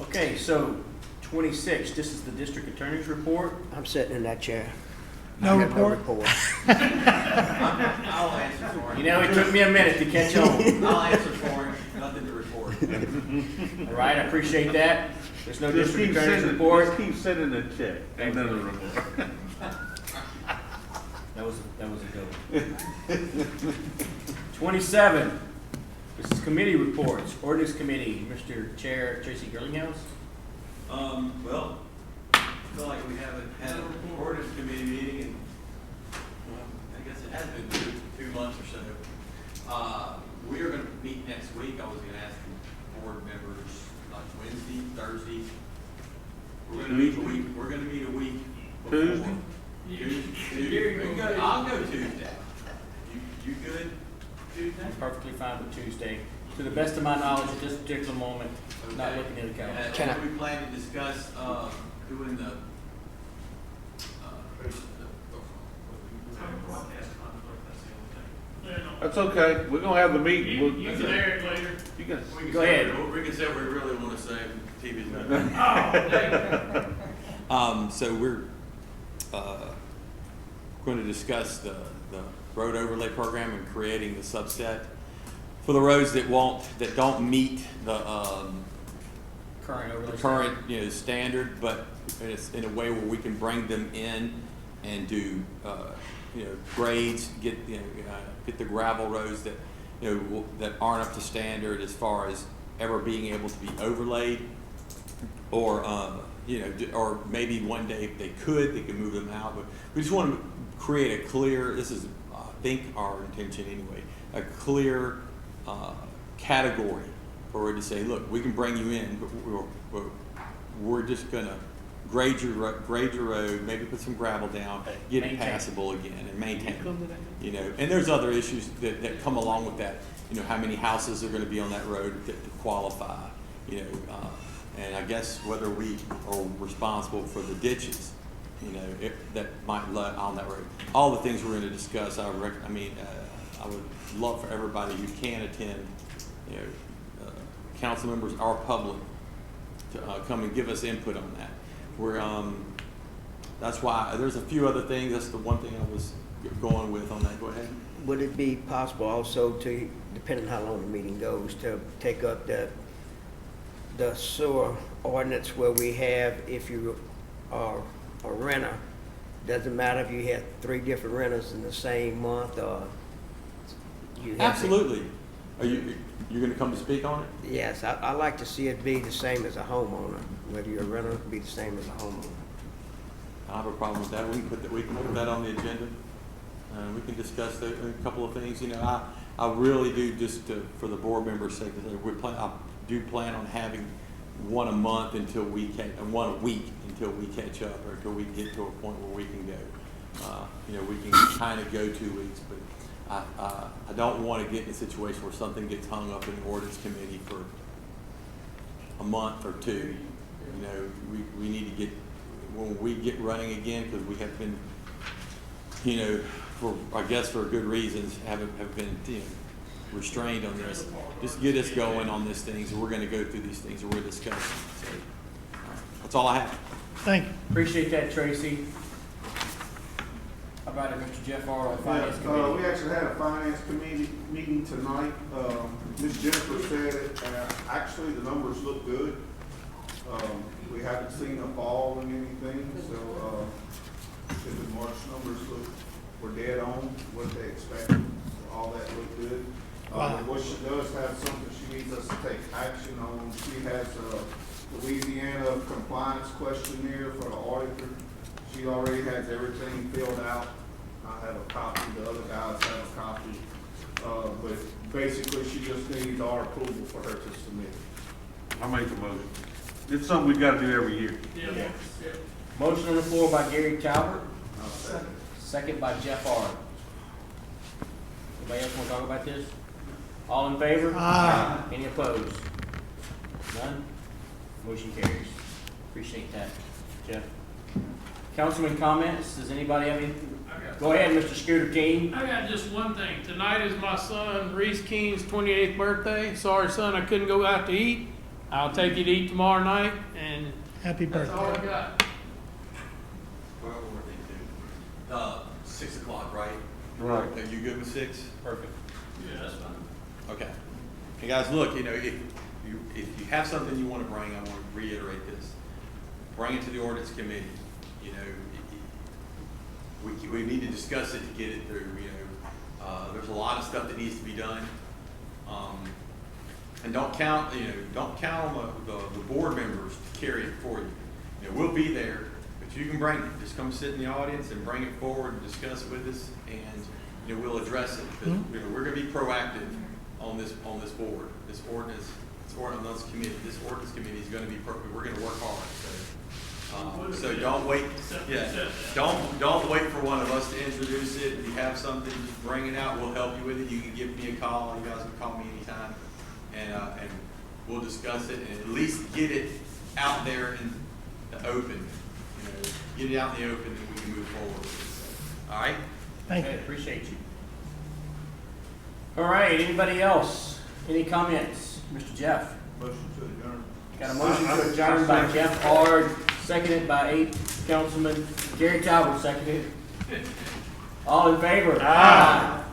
Okay, so 26, this is the district attorney's report. I'm sitting in that chair. No I have report? I'll answer for him. You know, it took me a minute to catch on. I'll answer for him, nothing to report. All right, I appreciate that. There's no Just district keep attorney's sending, report. just keep sending the check. Ain't nothing to report. That was a good one. 27, this is committee reports. Ordinance Committee, Mr. Chair Tracy Girlinghouse. Well, I feel like we haven't had an ordinance committee meeting in, I guess it has been 2 months or so. We are gonna meet next week. I was gonna ask the board members, like Wednesday, Thursday. We're gonna meet a week before. Tuesday? Tuesday. I'll go Tuesday. You good Tuesday? Perfectly fine with Tuesday. To the best of my knowledge, at this particular moment, not looking at the calendar. And we plan to discuss, doing the, That's okay. We're gonna have the meeting. We'll- You can air it later. You can. Go ahead. We can say what we really want to say, TV's not. Oh, So we're, going to discuss the road overlay program and creating the subset for the roads that don't meet the, Current overlay. current, standard, but it's in a way where we can bring them in and do, grades, get the gravel roads that, that aren't up to standard as far as ever being able to be overlaid. Or, or maybe one day if they could move them out, but we just want to create a clear, this is, I think our intention anyway, a clear, category for it to say, look, we can bring you in, but we're just gonna grade your road, maybe put some gravel down, get it passable again, and maintain it. And there's other issues that come along with that. How many houses are going to be on that road to qualify? And I guess whether we are responsible for the ditches, that might let on that road. All the things we're going to discuss. I would love for everybody who can attend, council members, our public, to come and give us input on that. That's why there's a few other things. That's the one thing I was going with on that. Go ahead. Would it be possible also to, depending on how long the meeting goes, to take up the sewer ordinance where we have, if you are a renter, doesn't matter if you have 3 different renters in the same month, or you have Absolutely. Are you're going to come to speak on it? Yes, I like to see it be the same as a homeowner. Whether you're a renter, it be the same as a homeowner. I have a problem with that. We can put that on the agenda. We can discuss a couple of things. I really do, just for the board members' sake, I do plan on having one a month until we one a week until we catch up, or until we get to a point where we can go. We can kind of go 2 weeks, but I don't want to get in a situation where something gets hung up in the ordinance committee for a month or 2. We need to get, when we get running again, because we have been, I guess for good reasons, have been restrained on this. Just get us going on these things, and we're going to go through these things and we're discussing. So, that's all I have. Thank you. Appreciate that, Tracy. How about it, Mr. Jeff Arnold, Finance Committee? We actually had a finance committee meeting tonight. Ms. Jennifer said it, actually the numbers look good. We haven't seen a fall in anything, so the March numbers look were dead on, what they expected, all that looked good. Wow. What she does have something she needs us to take action on, she has a Louisiana compliance questionnaire for the auditor. She already has everything filled out. I have a copy, the other guys have a copy. But basically, she just needs our approval for her to submit. I make the motion. It's something we've got to do every year. Yeah. Motion on the floor by Gary Talbot, Second. second by Jeff Ard. Anybody else want to talk about this? All in favor? Aye. Any opposed? None? Motion carries. Appreciate that, Jeff. Councilman comments, does anybody have any? Go ahead, Mr. Scooter King. I got just one thing. Tonight is my son Reese Keen's 28th birthday. Sorry, son, I couldn't go out to eat. I'll take you to eat tomorrow night, and Happy that's all I birthday. got. What were they do? 6 o'clock, right? Right. Are you good with 6? Perfect. Yeah, that's fine. Okay. Hey guys, look, if you have something you want to bring, I want to reiterate this. Bring it to the ordinance committee. We need to discuss it to get it through. There's a lot of stuff that needs to be done. And don't count on the board members to carry it for you. We'll be there, but you can bring it. Just come sit in the audience and bring it forward and discuss with us, and we'll address it. Because, we're going to be proactive on this board. This ordinance committee is going to be we're going to work hard. So don't wait. Yeah, don't wait for one of us to introduce it. If you have something, just bring it out. We'll help you with it. You can give me a call. You guys can call me anytime, and we'll discuss it and at least get it out there in the open. Get it out in the open, and we can move forward with it. All right. Thank Okay, you. appreciate you. All right, anybody else? Any comments? Mr. Jeff? Motion to adjourn. Got a motion to adjourn by Jeff Ard, seconded by 8th Councilman Gary Talbot, seconded. All in favor? Aye.